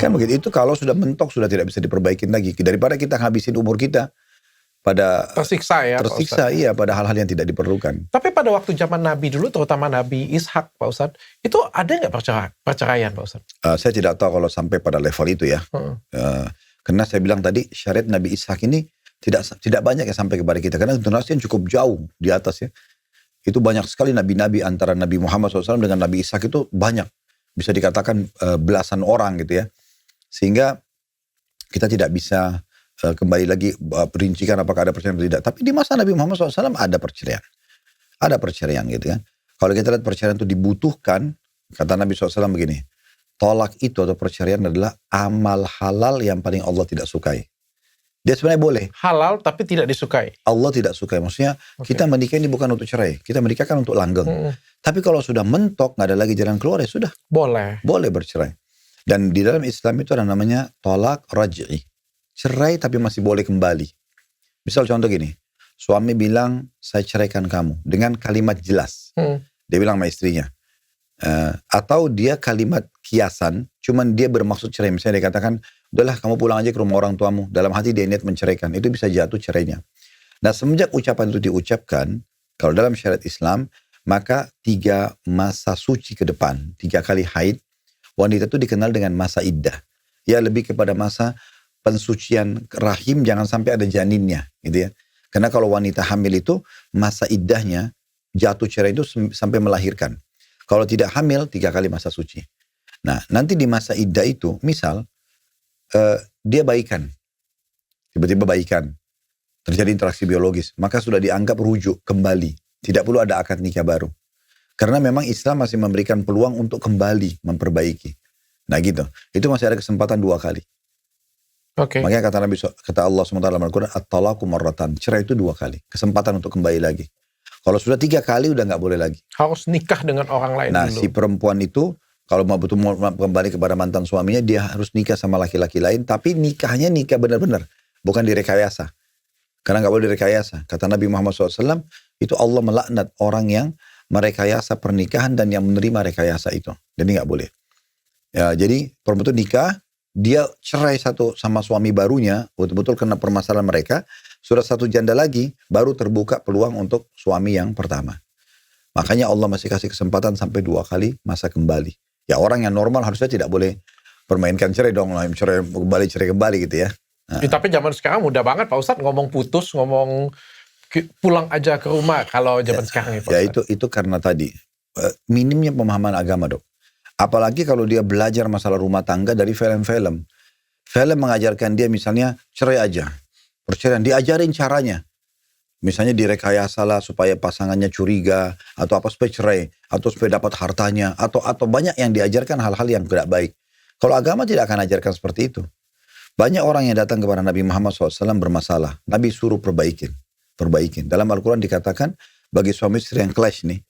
Kan begitu. Itu kalau sudah mentok, sudah tidak bisa diperbaikin lagi. Daripada kita ngabisin umur kita pada tersiksa ya. Tersiksa, iya, pada hal-hal yang tidak diperlukan. Tapi pada waktu zaman Nabi dulu, terutama Nabi Ishak, Pak Ustadz, itu ada nggak perceraian, Pak Ustadz? Saya tidak tahu kalau sampai pada level itu ya. Karena saya bilang tadi, syariat Nabi Ishak ini tidak banyak yang sampai kepada kita. Karena generasi yang cukup jauh di atas ya. Itu banyak sekali nabi-nabi antara Nabi Muhammad SAW dengan Nabi Ishak itu banyak. Bisa dikatakan belasan orang gitu ya. Sehingga kita tidak bisa kembali lagi perincikan apakah ada perceraian atau tidak. Tapi di masa Nabi Muhammad SAW ada perceraian. Ada perceraian gitu kan. Kalau kita lihat perceraian itu dibutuhkan, kata Nabi SAW begini, tolak itu atau perceraian adalah amal halal yang paling Allah tidak sukai. Dia sebenarnya boleh. Halal tapi tidak disukai. Allah tidak sukai. Maksudnya kita menikah ini bukan untuk cerai. Kita menikah kan untuk langgeng. Tapi kalau sudah mentok, nggak ada lagi jalan keluar, ya sudah. Boleh. Boleh bercerai. Dan di dalam Islam itu ada namanya tolak raj'i. Cerai tapi masih boleh kembali. Misal contoh gini. Suami bilang, saya ceraikan kamu. Dengan kalimat jelas. Dia bilang sama istrinya, Atau dia kalimat kiasan, cuman dia bermaksud cerai. Misalnya dia katakan, udahlah kamu pulang aja ke rumah orang tuamu. Dalam hati dia niat menceraikan. Itu bisa jatuh cerainya. Nah semenjak ucapan itu diucapkan, kalau dalam syariat Islam, maka 3 masa suci ke depan, 3 kali haid, wanita itu dikenal dengan masa iddah. Ya lebih kepada masa pensucian rahim, jangan sampai ada janinnya, gitu ya. Karena kalau wanita hamil itu masa iddahnya jatuh cerai itu sampai melahirkan. Kalau tidak hamil 3 kali masa suci. Nah nanti di masa iddah itu, misal dia baikan, tiba-tiba baikan, terjadi interaksi biologis, maka sudah dianggap rujuk kembali. Tidak perlu ada akad nikah baru. Karena memang Islam masih memberikan peluang untuk kembali memperbaiki. Nah gitu. Itu masih ada kesempatan 2 kali. Makanya kata Allah SWT dalam Al-Quran, at-talaqu marratan. Cerai itu 2 kali. Kesempatan untuk kembali lagi. Kalau sudah 3 kali udah gak boleh lagi. Harus nikah dengan orang lain nah, dulu. Nah si perempuan itu kalau mau betul mau kembali kepada mantan suaminya, dia harus nikah sama laki-laki lain. Tapi nikahnya nikah benar-benar. Bukan direkayasa. Karena gak boleh direkayasa. Kata Nabi Muhammad SAW, itu Allah melaknat orang yang merekayasa pernikahan dan yang menerima rekayasa itu. Jadi gak boleh. Ya, jadi perempuan itu nikah, dia cerai satu sama suami barunya, betul-betul kena permasalahan mereka, sudah 1 janda lagi, baru terbuka peluang untuk suami yang pertama. Makanya Allah masih kasih kesempatan sampai 2 kali masa kembali. Ya orang yang normal harusnya tidak boleh permainkan cerai dong, cerai kembali gitu ya. Nah. Tapi zaman sekarang mudah banget Pak Ustadz ngomong putus, ngomong pulang aja ke rumah kalau zaman sekarang ini Pak Ustadz. Ya itu karena tadi minimnya pemahaman agama dok. Apalagi kalau dia belajar masalah rumah tangga dari film-film. Film mengajarkan dia misalnya cerai aja. Perceraian, diajarin caranya. Misalnya direkayasa lah supaya pasangannya curiga. Atau apa supaya cerai. Atau supaya dapat hartanya. Atau banyak yang diajarkan hal-hal yang tidak baik. Kalau agama tidak akan ajarkan seperti itu. Banyak orang yang datang kepada Nabi Muhammad SAW bermasalah. Nabi suruh perbaikin. Dalam Al-Quran dikatakan bagi suami istri yang clash nih.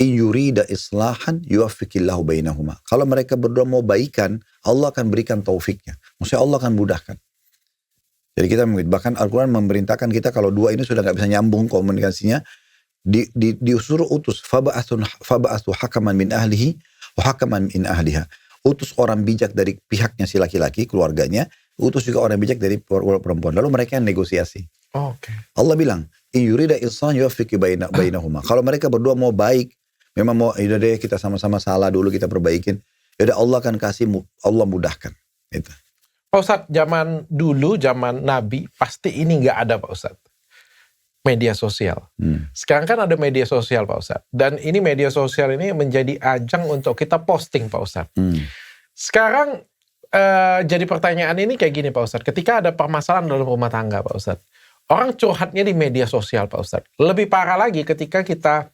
In yurida islahan yuwaffiqillahu bainahuma. Kalau mereka berdua mau baikan, Allah akan berikan taufiknya. Maksudnya Allah akan mudahkan. Jadi kita bahkan Al-Quran memerintahkan kita kalau 2 ini sudah gak bisa nyambung komunikasinya, disuruh utus faba'athu hakaman min ahlihi wa hakaman min ahliha. Utus orang bijak dari pihaknya si laki-laki, keluarganya, utus juga orang bijak dari perempuan. Lalu mereka yang negosiasi. Allah bilang, in yurida islahan yuwaffiqi bainahuma. Kalau mereka berdua mau baik, memang mau, yaudah deh kita sama-sama salah dulu kita perbaikin. Yaudah Allah akan kasih, Allah mudahkan. Itu. Pak Ustadz, zaman dulu, zaman Nabi, pasti ini nggak ada Pak Ustadz. Media sosial. Sekarang kan ada media sosial Pak Ustadz. Dan ini media sosial ini menjadi ajang untuk kita posting Pak Ustadz. Sekarang jadi pertanyaan ini kayak gini Pak Ustadz. Ketika ada permasalahan dalam rumah tangga Pak Ustadz. Orang curhatnya di media sosial Pak Ustadz. Lebih parah lagi ketika kita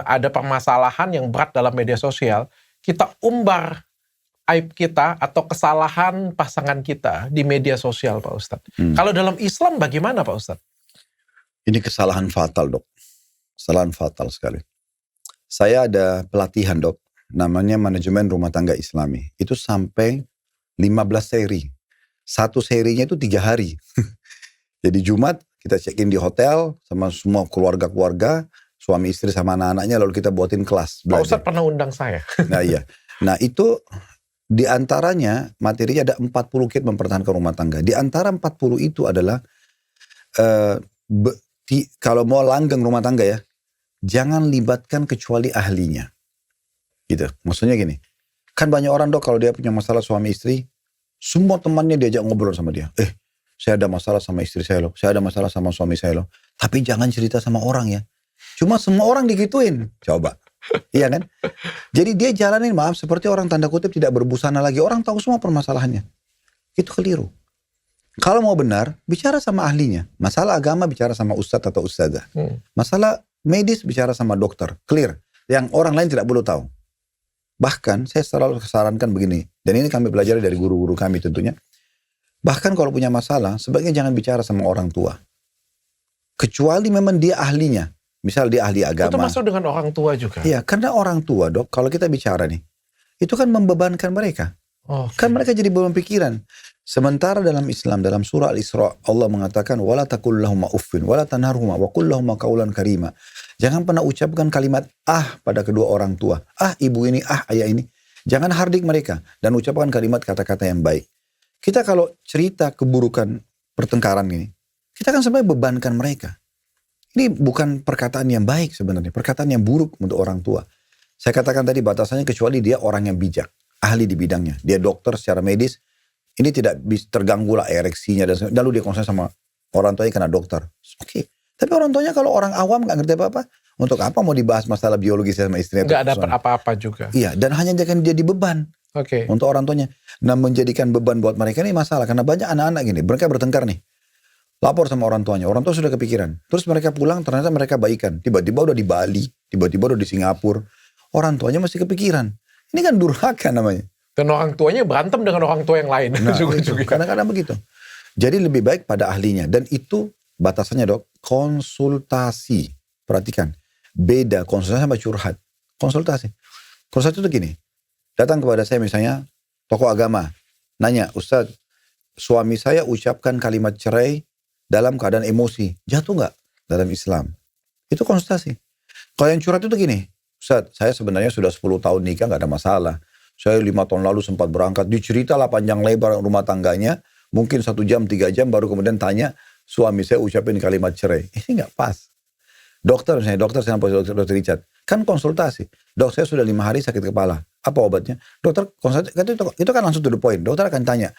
ada permasalahan yang berat dalam media sosial, kita umbar aib kita atau kesalahan pasangan kita di media sosial Pak Ustadz. Kalau dalam Islam bagaimana Pak Ustadz? Ini kesalahan fatal dok. Kesalahan fatal sekali. Saya ada pelatihan dok, namanya manajemen rumah tangga Islami. Itu sampai 15 seri. 1 serinya itu 3 hari. Jadi Jumat kita check-in di hotel sama semua keluarga-keluarga, suami istri sama anak-anaknya, lalu kita buatin kelas belajar. Pak Ustadz pernah undang saya. Nah iya. Nah itu di antaranya materinya ada 40 kiat mempertahankan rumah tangga. Di antara 40 itu adalah kalau mau langgeng rumah tangga ya, jangan libatkan kecuali ahlinya. Gitu. Maksudnya gini, kan banyak orang dok kalau dia punya masalah suami istri, semua temannya diajak ngobrol sama dia. Saya ada masalah sama istri saya loh, saya ada masalah sama suami saya loh. Tapi jangan cerita sama orang ya. Cuma semua orang digituin. Coba. Iya kan? Jadi dia jalanin maaf seperti orang tanda kutip tidak berbusana lagi. Orang tahu semua permasalahannya. Itu keliru. Kalau mau benar, bicara sama ahlinya. Masalah agama bicara sama ustadz atau ustadzah. Masalah medis bicara sama dokter. Clear. Yang orang lain tidak perlu tahu. Bahkan saya selalu sarankan begini. Dan ini kami pelajari dari guru-guru kami tentunya. Bahkan kalau punya masalah, sebaiknya jangan bicara sama orang tua. Kecuali memang dia ahlinya. Misal dia ahli agama. Itu masuk dengan orang tua juga. Iya, karena orang tua dok, kalau kita bicara nih, itu kan membebankan mereka. Kan mereka jadi beban pikiran. Sementara dalam Islam, dalam surah Al-Isra, Allah mengatakan, wala taqul lahuma uffin, wala tanharhuma, wa qul lahuma qawlan karima. Jangan pernah ucapkan kalimat pada kedua orang tua. Ibu ini, ayah ini. Jangan hardik mereka dan ucapkan kalimat kata-kata yang baik. Kita kalau cerita keburukan pertengkaran ini, kita kan sebenarnya bebankan mereka. Ini bukan perkataan yang baik sebenarnya, perkataan yang buruk untuk orang tua. Saya katakan tadi batasannya kecuali dia orang yang bijak, ahli di bidangnya. Dia dokter secara medis, ini tidak bisa terganggu lah ereksinya, dan lalu dia konsen sama orang tuanya karena dokter. Oke. Tapi orang tuanya kalau orang awam gak ngerti apa-apa, untuk apa mau dibahas masalah biologis sama istrinya? Gak dapat apa-apa juga. Iya, dan hanya akan jadi beban untuk orang tuanya. Nah, menjadikan beban buat mereka ini masalah, karena banyak anak-anak gini, mereka bertengkar nih. Lapor sama orang tuanya, orang tua sudah kepikiran. Terus mereka pulang, ternyata mereka baikan. Tiba-tiba udah di Bali, tiba-tiba udah di Singapura. Orang tuanya masih kepikiran. Ini kan durhaka namanya. Dan orang tuanya berantem dengan orang tua yang lain. Nah, kadang-kadang begitu. Jadi lebih baik pada ahlinya. Dan itu batasannya dok, konsultasi. Perhatikan, beda konsultasi sama curhat. Konsultasi itu gini. Datang kepada saya misalnya, tokoh agama. Nanya, Ustadz, suami saya ucapkan kalimat cerai dalam keadaan emosi. Jatuh gak dalam Islam? Itu konsultasi. Kalau yang curhat itu gini, Ustadz, saya sebenarnya sudah 10 tahun nikah, gak ada masalah. Saya 5 tahun lalu sempat berangkat, diceritalah panjang lebar rumah tangganya, mungkin 1 jam, 3 jam, baru kemudian tanya, suami saya ucapin kalimat cerai. Ini gak pas. Dokter misalnya, saya dokter Richard, kan konsultasi. Dok, saya sudah 5 hari sakit kepala. Apa obatnya? Dokter konsultasi, itu kan langsung to the point. Dokter akan tanya,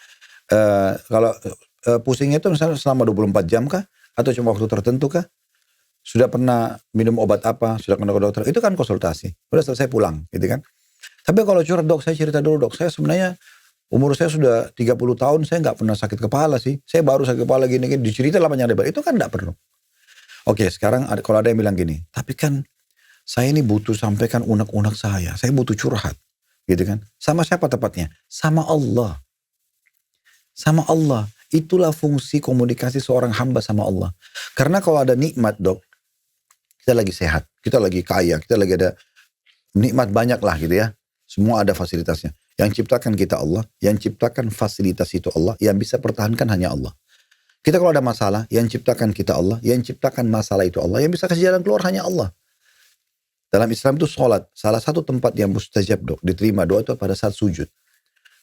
kalau pusingnya itu misalnya selama 24 jam kah? Atau cuma waktu tertentu kah? Sudah pernah minum obat apa? Sudah kena ke dokter? Itu kan konsultasi. Udah selesai pulang, gitu kan? Tapi kalau curhat, dok, saya cerita dulu, dok. Saya sebenarnya umur saya sudah 30 tahun, saya nggak pernah sakit kepala sih. Saya baru sakit kepala gini-gini, dicerita lah panjang lebar. Itu kan nggak perlu. Oke, sekarang kalau ada yang bilang gini, tapi kan saya ini butuh sampaikan unek-unek saya butuh curhat, gitu kan? Sama siapa tepatnya? Sama Allah. Sama Allah. Itulah fungsi komunikasi seorang hamba sama Allah. Karena kalau ada nikmat, dok, kita lagi sehat, kita lagi kaya, kita lagi ada nikmat banyak lah gitu ya. Semua ada fasilitasnya. Yang ciptakan kita Allah, yang ciptakan fasilitas itu Allah, yang bisa pertahankan hanya Allah. Kita kalau ada masalah, yang ciptakan kita Allah, yang ciptakan masalah itu Allah, yang bisa kasih jalan keluar hanya Allah. Dalam Islam itu sholat, salah satu tempat yang mustajab dok, diterima doa itu pada saat sujud.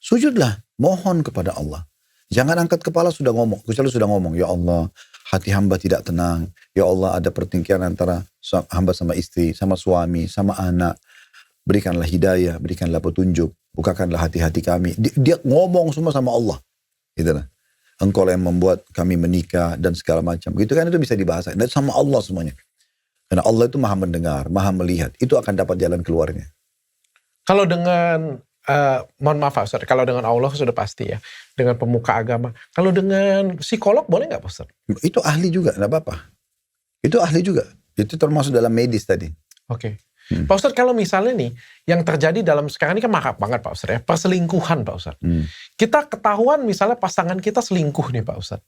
Sujudlah, mohon kepada Allah. Jangan angkat kepala sudah ngomong, kecuali sudah ngomong, ya Allah, hati hamba tidak tenang. Ya Allah, ada pertikaian antara hamba sama istri, sama suami, sama anak. Berikanlah hidayah, berikanlah petunjuk, bukakanlah hati-hati kami. Dia ngomong semua sama Allah. Itulah. Engkau yang membuat kami menikah dan segala macam. Gitu kan, itu bisa dibahas. Dan sama Allah semuanya. Karena Allah itu maha mendengar, maha melihat. Itu akan dapat jalan keluarnya. Kalau dengan, mohon maaf Pak Ustadz, kalau dengan Allah sudah pasti ya. Dengan pemuka agama. Kalau dengan psikolog boleh nggak Pak Ustadz? Itu ahli juga, nggak apa-apa. Itu ahli juga. Itu termasuk dalam medis tadi. Oke. Pak Ustadz, kalau misalnya nih, yang terjadi dalam sekarang ini kan marak banget Pak Ustadz ya, perselingkuhan Pak Ustadz. Kita ketahuan misalnya pasangan kita selingkuh nih Pak Ustadz.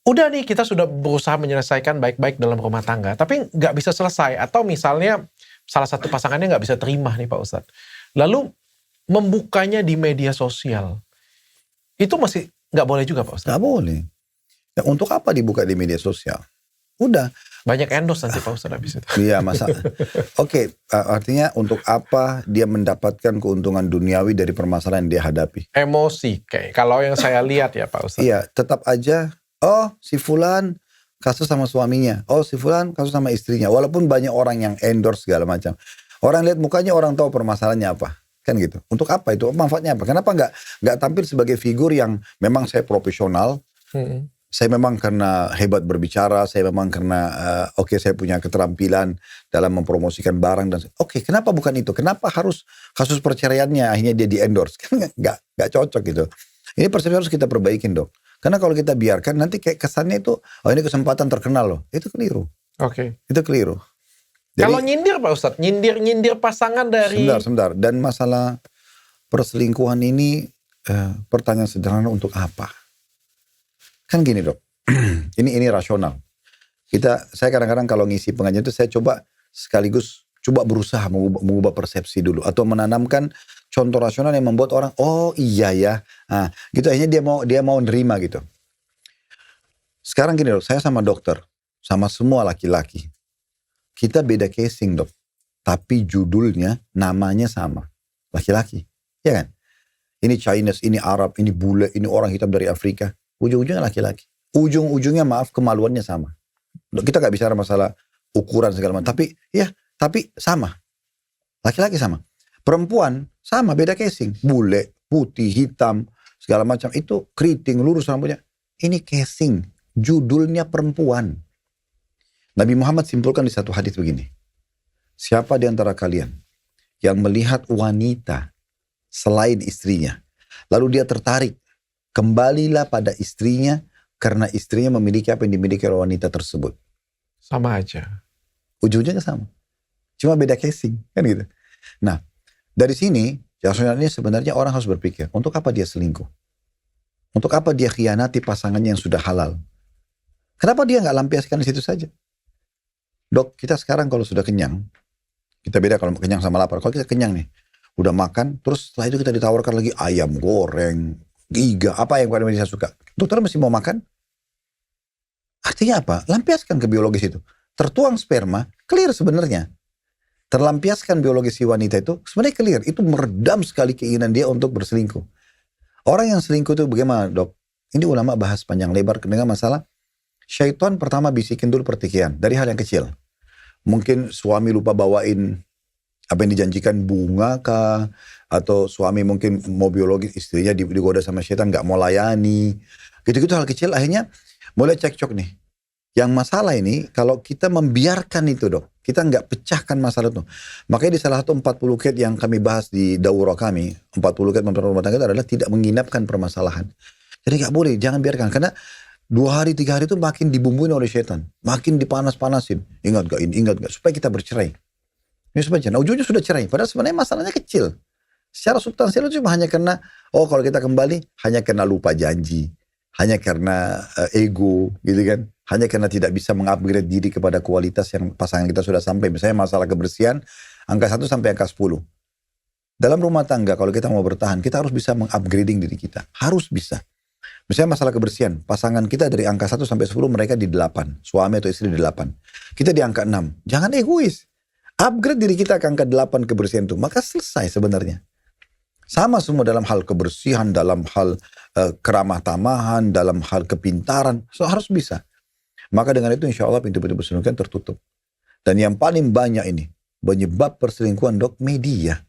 Udah nih, kita sudah berusaha menyelesaikan baik-baik dalam rumah tangga, tapi nggak bisa selesai. Atau misalnya salah satu pasangannya nggak bisa terima nih Pak Ustadz. Lalu membukanya di media sosial. Itu masih nggak boleh juga Pak Ustadz? Nggak boleh. Ya, untuk apa dibuka di media sosial? Udah. Banyak endorse nanti Pak Ustadz habis itu. Iya, masa. Oke, artinya untuk apa dia mendapatkan keuntungan duniawi dari permasalahan yang dia hadapi? Emosi, kayak kalau yang saya lihat ya Pak Ustadz. Iya, tetap aja, oh si Fulan kasus sama suaminya, oh si Fulan kasus sama istrinya. Walaupun banyak orang yang endorse segala macam. Orang lihat mukanya, orang tahu permasalahannya apa. Kan gitu. Untuk apa itu? Manfaatnya apa? Kenapa nggak tampil sebagai figur yang memang saya profesional, saya memang karena hebat berbicara, saya memang karena saya punya keterampilan dalam mempromosikan barang dan kenapa bukan itu? Kenapa harus kasus perceraiannya akhirnya dia di-endorse? Kan nggak cocok gitu. Ini persepsi harus kita perbaikin dok. Karena kalau kita biarkan nanti kayak kesannya itu, ini kesempatan terkenal loh. Itu keliru. Itu keliru. Jadi, kalau nyindir Pak Ustadz, nyindir pasangan dari... Sebentar. Dan masalah perselingkuhan ini, pertanyaan sederhana untuk apa? Kan gini dok, ini rasional. Saya kadang-kadang kalau ngisi pengajian itu saya coba sekaligus Coba berusaha mengubah persepsi dulu. Atau menanamkan contoh rasional yang membuat orang, oh iya ya. Nah, gitu akhirnya dia mau nerima gitu. Sekarang gini dok, saya sama dokter. Sama semua laki-laki. Kita beda casing dok. Tapi judulnya, namanya sama. Laki-laki. Ya kan? Ini Chinese, ini Arab, ini bule, ini orang hitam dari Afrika. Ujung-ujungnya laki-laki. Ujung-ujungnya maaf kemaluannya sama. Kita gak bicara masalah ukuran segala macam. Tapi sama. Laki-laki sama. Perempuan sama, beda casing. Bule, putih, hitam, segala macam. Itu keriting, lurus rambutnya. Ini casing. Judulnya perempuan. Nabi Muhammad simpulkan di satu hadis begini. Siapa di antara kalian yang melihat wanita selain istrinya, lalu dia tertarik, kembalilah pada istrinya, karena istrinya memiliki apa yang dimiliki oleh wanita tersebut. Sama aja. Ujung-ujungnya sama. Cuma beda casing, kan gitu. Nah, dari sini, ini sebenarnya orang harus berpikir, untuk apa dia selingkuh? Untuk apa dia khianati pasangannya yang sudah halal? Kenapa dia nggak lampiaskan di situ saja? Dok, kita sekarang kalau sudah kenyang, kita beda kalau kenyang sama lapar. Kalau kita kenyang nih, udah makan, terus setelah itu kita ditawarkan lagi ayam goreng, iga, apa yang pada Indonesia suka. Dokter mesti mau makan? Artinya apa? Lampiaskan ke biologis itu. Tertuang sperma, clear sebenarnya. Terlampiaskan biologis si wanita itu, sebenarnya clear. Itu meredam sekali keinginan dia untuk berselingkuh. Orang yang selingkuh itu bagaimana dok? Ini ulama bahas panjang lebar dengan masalah syaitan pertama bisikin dulu pertikaian. Dari hal yang kecil. Mungkin suami lupa bawain apa yang dijanjikan bunga kah, atau suami mungkin mau biologis, istrinya digoda sama syaitan gak mau layani, gitu-gitu hal kecil akhirnya mulai cekcok nih. Yang masalah ini kalau kita membiarkan itu dok, kita gak pecahkan masalah itu. Makanya di salah satu 40 ket yang kami bahas di daurah kami, 40 ket memperoleh rumah tangga itu adalah tidak menginapkan permasalahan. Jadi gak boleh, jangan biarkan, karena 2 hari 3 hari itu makin dibumbuin oleh syaitan, makin dipanas-panasin, ingat gak, supaya kita bercerai. Ini sebenarnya, nah ujungnya sudah cerai. Padahal sebenarnya masalahnya kecil. Secara substansial itu cuma hanya karena, kalau kita kembali, hanya karena lupa janji. Hanya karena ego, gitu kan. Hanya karena tidak bisa mengupgrade diri kepada kualitas yang pasangan kita sudah sampai. Misalnya masalah kebersihan, angka 1 sampai angka 10. Dalam rumah tangga, kalau kita mau bertahan, kita harus bisa mengupgrading diri kita. Harus bisa. Misalnya masalah kebersihan, pasangan kita dari angka 1 sampai 10, mereka di 8. Suami atau istri di 8. Kita di angka 6. Jangan egois. Upgrade diri kita ke angka 8 kebersihan itu, maka selesai sebenarnya. Sama semua dalam hal kebersihan, dalam hal keramah tamahan, dalam hal kepintaran, harus bisa. Maka dengan itu insya Allah pintu-pintu perselingkuhan tertutup. Dan yang paling banyak ini, penyebab perselingkuhan dok, media.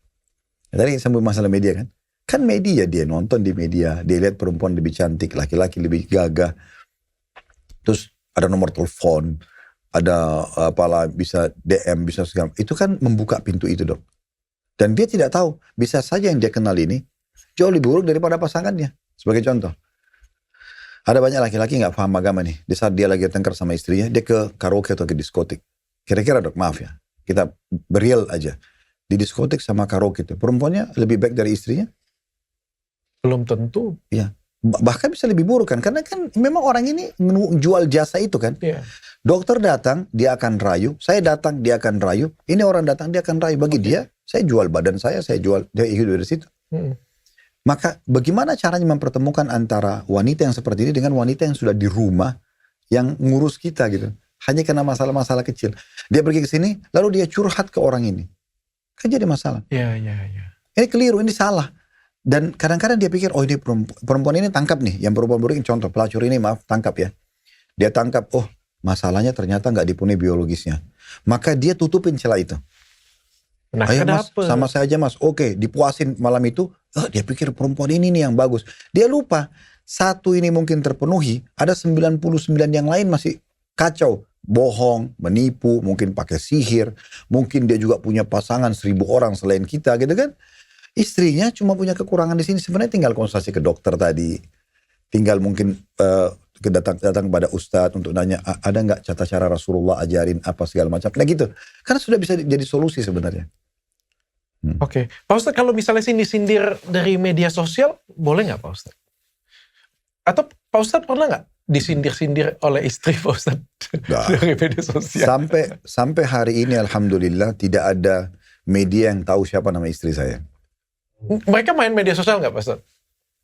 Tadi sambung masalah media kan. Kan media, dia nonton di media, dia lihat perempuan lebih cantik, laki-laki lebih gagah. Terus ada nomor telepon, ada apalah, bisa DM, bisa segala. Itu kan membuka pintu itu dok. Dan dia tidak tahu, bisa saja yang dia kenal ini jauh lebih buruk daripada pasangannya. Sebagai contoh, ada banyak laki-laki gak paham agama nih. Di saat dia lagi tengkar sama istrinya, dia ke karaoke atau ke diskotik. Kira-kira dok, maaf ya, kita bereal aja. Di diskotik sama karaoke itu, perempuannya lebih baik dari istrinya? Belum tentu. Ya. Bahkan bisa lebih buruk kan, karena kan memang orang ini jual jasa itu kan. Yeah. Dokter datang, dia akan rayu. Saya datang, dia akan rayu. Ini orang datang, dia akan rayu. Bagi dia, saya jual badan saya jual, dia hidup dari situ. Maka bagaimana caranya mempertemukan antara wanita yang seperti ini dengan wanita yang sudah di rumah, yang ngurus kita gitu. Hanya karena masalah-masalah kecil. Dia pergi ke sini, lalu dia curhat ke orang ini. Kan jadi masalah. Iya. Ini keliru, ini salah. Dan kadang-kadang dia pikir, oh ini perempuan ini tangkap nih. Yang perempuan buruk, contoh pelacur ini maaf, tangkap ya. Dia tangkap, oh masalahnya ternyata nggak dipenuhi biologisnya. Maka dia tutupin celah itu. Nah, ayo mas, kenapa? sama saya aja mas. Oke, dipuasin malam itu. Dia pikir perempuan ini nih yang bagus. Dia lupa, satu ini mungkin terpenuhi, ada 99 yang lain masih kacau. Bohong, menipu, mungkin pakai sihir. Mungkin dia juga punya pasangan 1000 orang selain kita gitu kan. Istrinya cuma punya kekurangan di sini. Sebenarnya tinggal konsultasi ke dokter tadi. Tinggal mungkin datang pada ustadz untuk nanya, ada nggak tata cara Rasulullah ajarin apa segala macam. Nah gitu. Karena sudah bisa jadi solusi sebenarnya. Oke. Pak Ustadz, kalau misalnya sindir dari media sosial, boleh nggak Pak Ustadz? Atau Pak Ustadz pernah nggak disindir-sindir oleh istri Pak Ustadz dari media sosial. Sampai hari ini alhamdulillah tidak ada media yang tahu siapa nama istri saya. Mereka main media sosial nggak Pak Ustadz?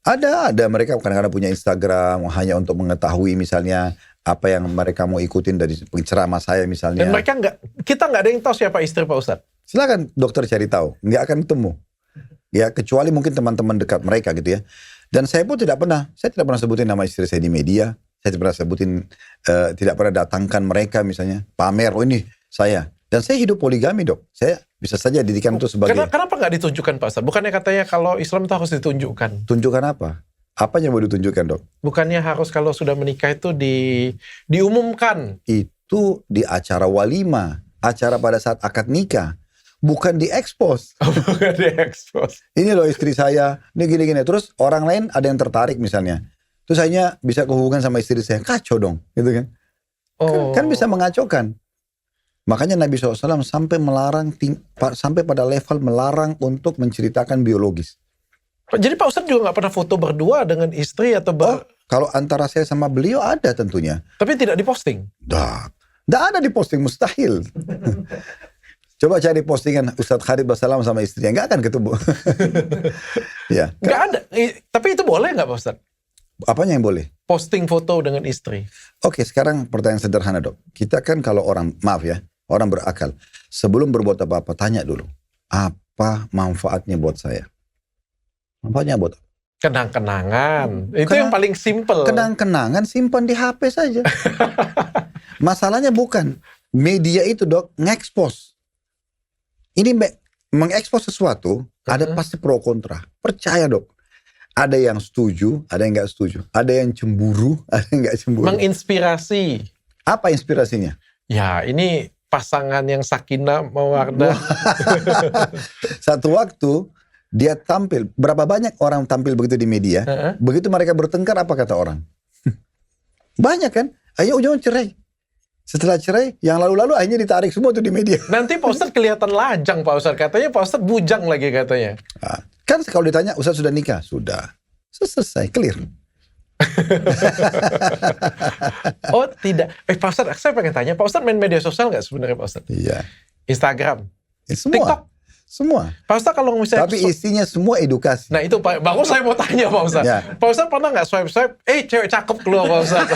Ada mereka kadang-kadang punya Instagram hanya untuk mengetahui misalnya apa yang mereka mau ikutin dari penceramah saya misalnya. Dan mereka kita nggak ada yang tahu siapa istri Pak Ustadz. Silakan dokter cari tahu, nggak akan ketemu. Ya kecuali mungkin teman-teman dekat mereka gitu ya. Dan saya pun tidak pernah sebutin nama istri saya di media. Saya tidak pernah sebutin, tidak pernah datangkan mereka misalnya pamer, oh ini saya. Dan saya hidup poligami dok. Saya bisa saja didikan itu sebagai. Kenapa nggak ditunjukkan Pak Ustadz? Bukannya katanya kalau Islam itu harus ditunjukkan? Tunjukkan apa? Apa yang mau ditunjukkan dok? Bukannya harus kalau sudah menikah itu diumumkan? Itu di acara walima, acara pada saat akad nikah. Bukan diekspos. Bukan diekspos. Ini loh istri saya, ini gini-gini. Terus orang lain ada yang tertarik misalnya. Terus saya bisa kehubungan sama istri saya. Kacau dong, gitu kan. Kan bisa mengacaukan. Makanya Nabi SAW sampai sampai pada level melarang untuk menceritakan biologis. Jadi Pak Ustadz juga nggak pernah foto berdua dengan istri atau kalau antara saya sama beliau ada tentunya. Tapi tidak diposting? Nggak ada diposting, mustahil. Coba cari postingan Ustadz Khalid Basalam sama istrinya, nggak akan ketemu. Ya. Nggak ada. Tapi itu boleh nggak Pak Ustadz? Apanya yang boleh? Posting foto dengan istri. Oke, sekarang pertanyaan sederhana dok. Kita kan kalau orang berakal. Sebelum berbuat apa-apa, tanya dulu. Apa manfaatnya buat saya? Manfaatnya buat apa? Kenang-kenangan. Itu yang paling simple. Kenang-kenangan simpan di HP saja. Masalahnya bukan. Media itu dok, ngekspos. Ini mengekspos sesuatu, ada pasti pro kontra. Percaya dok. Ada yang setuju, ada yang nggak setuju. Ada yang cemburu, ada yang nggak cemburu. Menginspirasi. Apa inspirasinya? Ya, ini pasangan yang sakinah mawaddah. Satu waktu dia tampil. Berapa banyak orang tampil begitu di media? Begitu mereka bertengkar, apa kata orang? Banyak kan? Ayo ujung cerai. Setelah cerai, yang lalu-lalu akhirnya ditarik semua tuh di media. Nanti Pak Ustadz kelihatan lajang Pak Ustadz. Katanya Pak Ustadz bujang lagi katanya. Nah, kan kalau ditanya, Ustadz sudah nikah? Sudah. Selesai, clear. Oh tidak. Pak Ustadz, saya pengen tanya. Pak Ustadz main media sosial nggak sebenarnya Pak Ustadz? Iya. Instagram? Semua. TikTok? Semua. Pak Ustadz kalau misalnya... Tapi isinya semua edukasi. Nah itu Pak, baru saya mau tanya Pak Ustadz. Ya. Pak Ustadz pernah nggak swipe, cewek cakep keluar Pak Ustadz.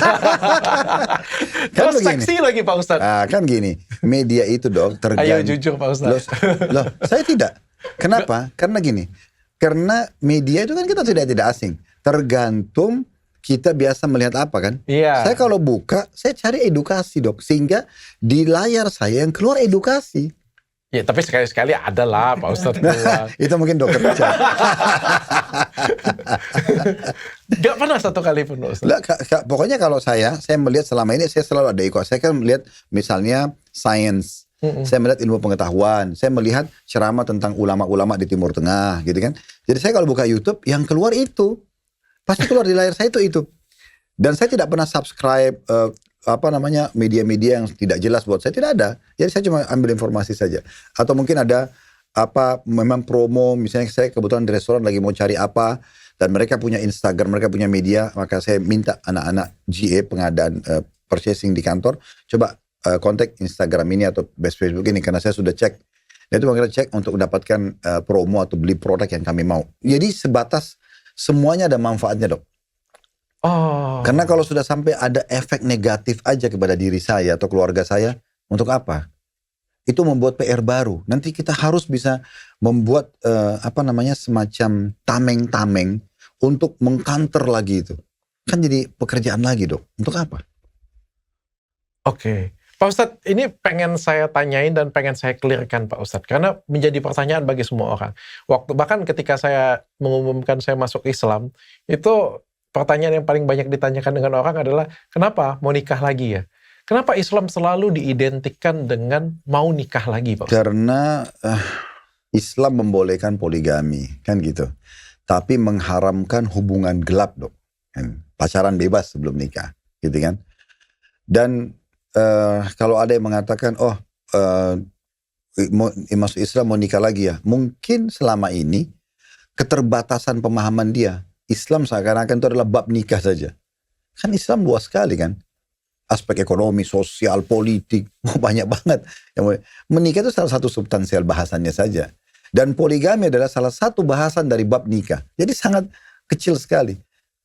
Terus seksi lagi Pak Ustadz. Kan gini, media itu dong tergantung. Ayo jujur Pak Ustadz. Loh, saya tidak. Kenapa? Karena gini, karena media itu kan kita tidak asing. Tergantung kita biasa melihat apa kan. Iya. Saya kalau buka, saya cari edukasi dok. Sehingga di layar saya yang keluar edukasi. Ya, tapi sekali-sekali ada lah Pak Ustadz. Itu mungkin dokter Richard. Gak pernah satu kali pun Ustadz. Pokoknya kalau saya melihat selama ini, saya selalu ada edukasi. Saya kan melihat misalnya science. Saya melihat ilmu pengetahuan. Saya melihat ceramah tentang ulama-ulama di Timur Tengah. Gitu kan. Jadi saya kalau buka YouTube, yang keluar itu. Pasti keluar di layar saya itu. Dan saya tidak pernah subscribe media-media yang tidak jelas buat saya, tidak ada. Jadi saya cuma ambil informasi saja. Atau mungkin ada memang promo, misalnya saya kebetulan di restoran lagi mau cari apa dan mereka punya Instagram, mereka punya media, maka saya minta anak-anak GA pengadaan purchasing di kantor coba kontak Instagram ini atau best Facebook ini karena saya sudah cek. Dan itu kita cek untuk mendapatkan promo atau beli produk yang kami mau. Jadi sebatas semuanya ada manfaatnya dok. Karena kalau sudah sampai ada efek negatif aja kepada diri saya atau keluarga saya, untuk apa? Itu membuat PR baru. Nanti kita harus bisa membuat semacam tameng-tameng untuk mengcounter lagi itu. Kan jadi pekerjaan lagi dok. Untuk apa? Oke. Pak Ustadz, ini pengen saya tanyain dan pengen saya clearkan Pak Ustadz. Karena menjadi pertanyaan bagi semua orang. Bahkan ketika saya mengumumkan saya masuk Islam, itu pertanyaan yang paling banyak ditanyakan dengan orang adalah, kenapa mau nikah lagi ya? Kenapa Islam selalu diidentikan dengan mau nikah lagi Pak Ustadz? Karena Islam membolehkan poligami, kan gitu. Tapi mengharamkan hubungan gelap dok. Pacaran bebas sebelum nikah, gitu kan. Dan kalau ada yang mengatakan, masuk Islam mau nikah lagi ya. Mungkin selama ini keterbatasan pemahaman dia. Islam seakan-akan itu adalah bab nikah saja. Kan Islam luas sekali kan. Aspek ekonomi, sosial, politik, banyak banget. Menikah itu salah satu substansial bahasannya saja. Dan poligami adalah salah satu bahasan dari bab nikah. Jadi sangat kecil sekali.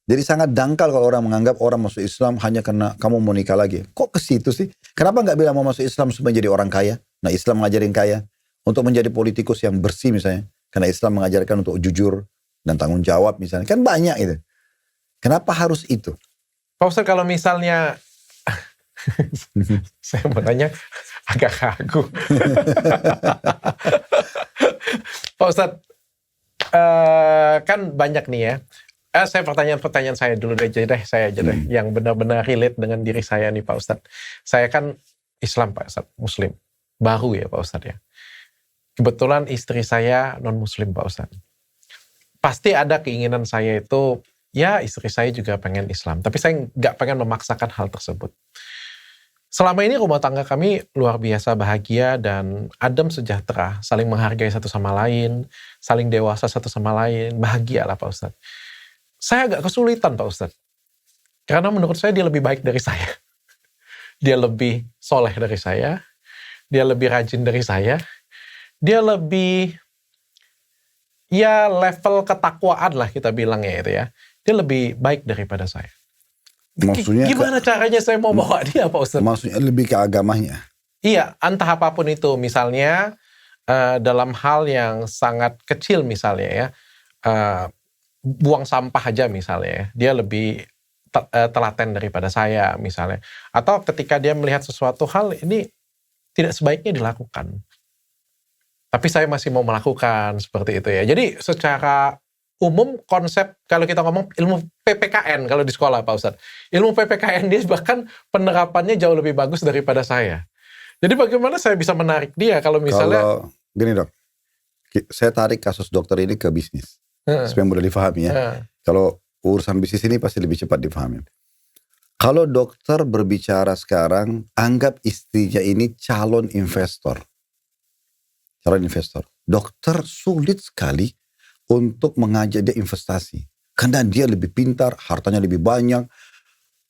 Jadi sangat dangkal kalau orang menganggap orang masuk Islam hanya karena kamu mau nikah lagi. Kok ke situ sih? Kenapa nggak bilang mau masuk Islam supaya jadi orang kaya? Nah Islam mengajarin kaya. Untuk menjadi politikus yang bersih misalnya. Karena Islam mengajarkan untuk jujur dan tanggung jawab misalnya. Kan banyak itu. Kenapa harus itu? Pak Ustadz, kalau misalnya saya mau tanya agak ragu. Pak Ustadz, kan banyak nih ya. Saya pertanyaan saya dulu aja deh, yang benar-benar relate dengan diri saya nih Pak Ustadz. Saya kan Islam Pak Ustadz, Muslim. Baru ya Pak Ustadz ya. Kebetulan istri saya non-Muslim Pak Ustadz. Pasti ada keinginan saya itu, ya istri saya juga pengen Islam. Tapi saya nggak pengen memaksakan hal tersebut. Selama ini rumah tangga kami luar biasa bahagia dan adem sejahtera. Saling menghargai satu sama lain, saling dewasa satu sama lain. Bahagia lah Pak Ustadz. Saya agak kesulitan Pak Ustadz. Karena menurut saya dia lebih baik dari saya. Dia lebih soleh dari saya. Dia lebih rajin dari saya. Dia lebih, ya level ketakwaan lah kita bilang ya itu ya. Dia lebih baik daripada saya. Maksudnya gimana caranya saya mau bawa dia Pak Ustadz? Maksudnya lebih ke agamanya? Iya, entah apapun itu. Misalnya dalam hal yang sangat kecil misalnya ya. Buang sampah aja misalnya ya. Dia lebih telaten daripada saya misalnya. Atau ketika dia melihat sesuatu hal ini tidak sebaiknya dilakukan. Tapi saya masih mau melakukan seperti itu ya. Jadi secara umum konsep kalau kita ngomong ilmu PPKN kalau di sekolah Pak Ustadz. Ilmu PPKN dia bahkan penerapannya jauh lebih bagus daripada saya. Jadi bagaimana saya bisa menarik dia kalau misalnya... Kalau gini dok, saya tarik kasus dokter ini ke bisnis. Supaya mudah difahami ya. Kalau urusan bisnis ini pasti lebih cepat difahami. Kalau dokter berbicara sekarang, anggap istrinya ini calon investor. Calon investor. Dokter sulit sekali untuk mengajak dia investasi. Karena dia lebih pintar, hartanya lebih banyak.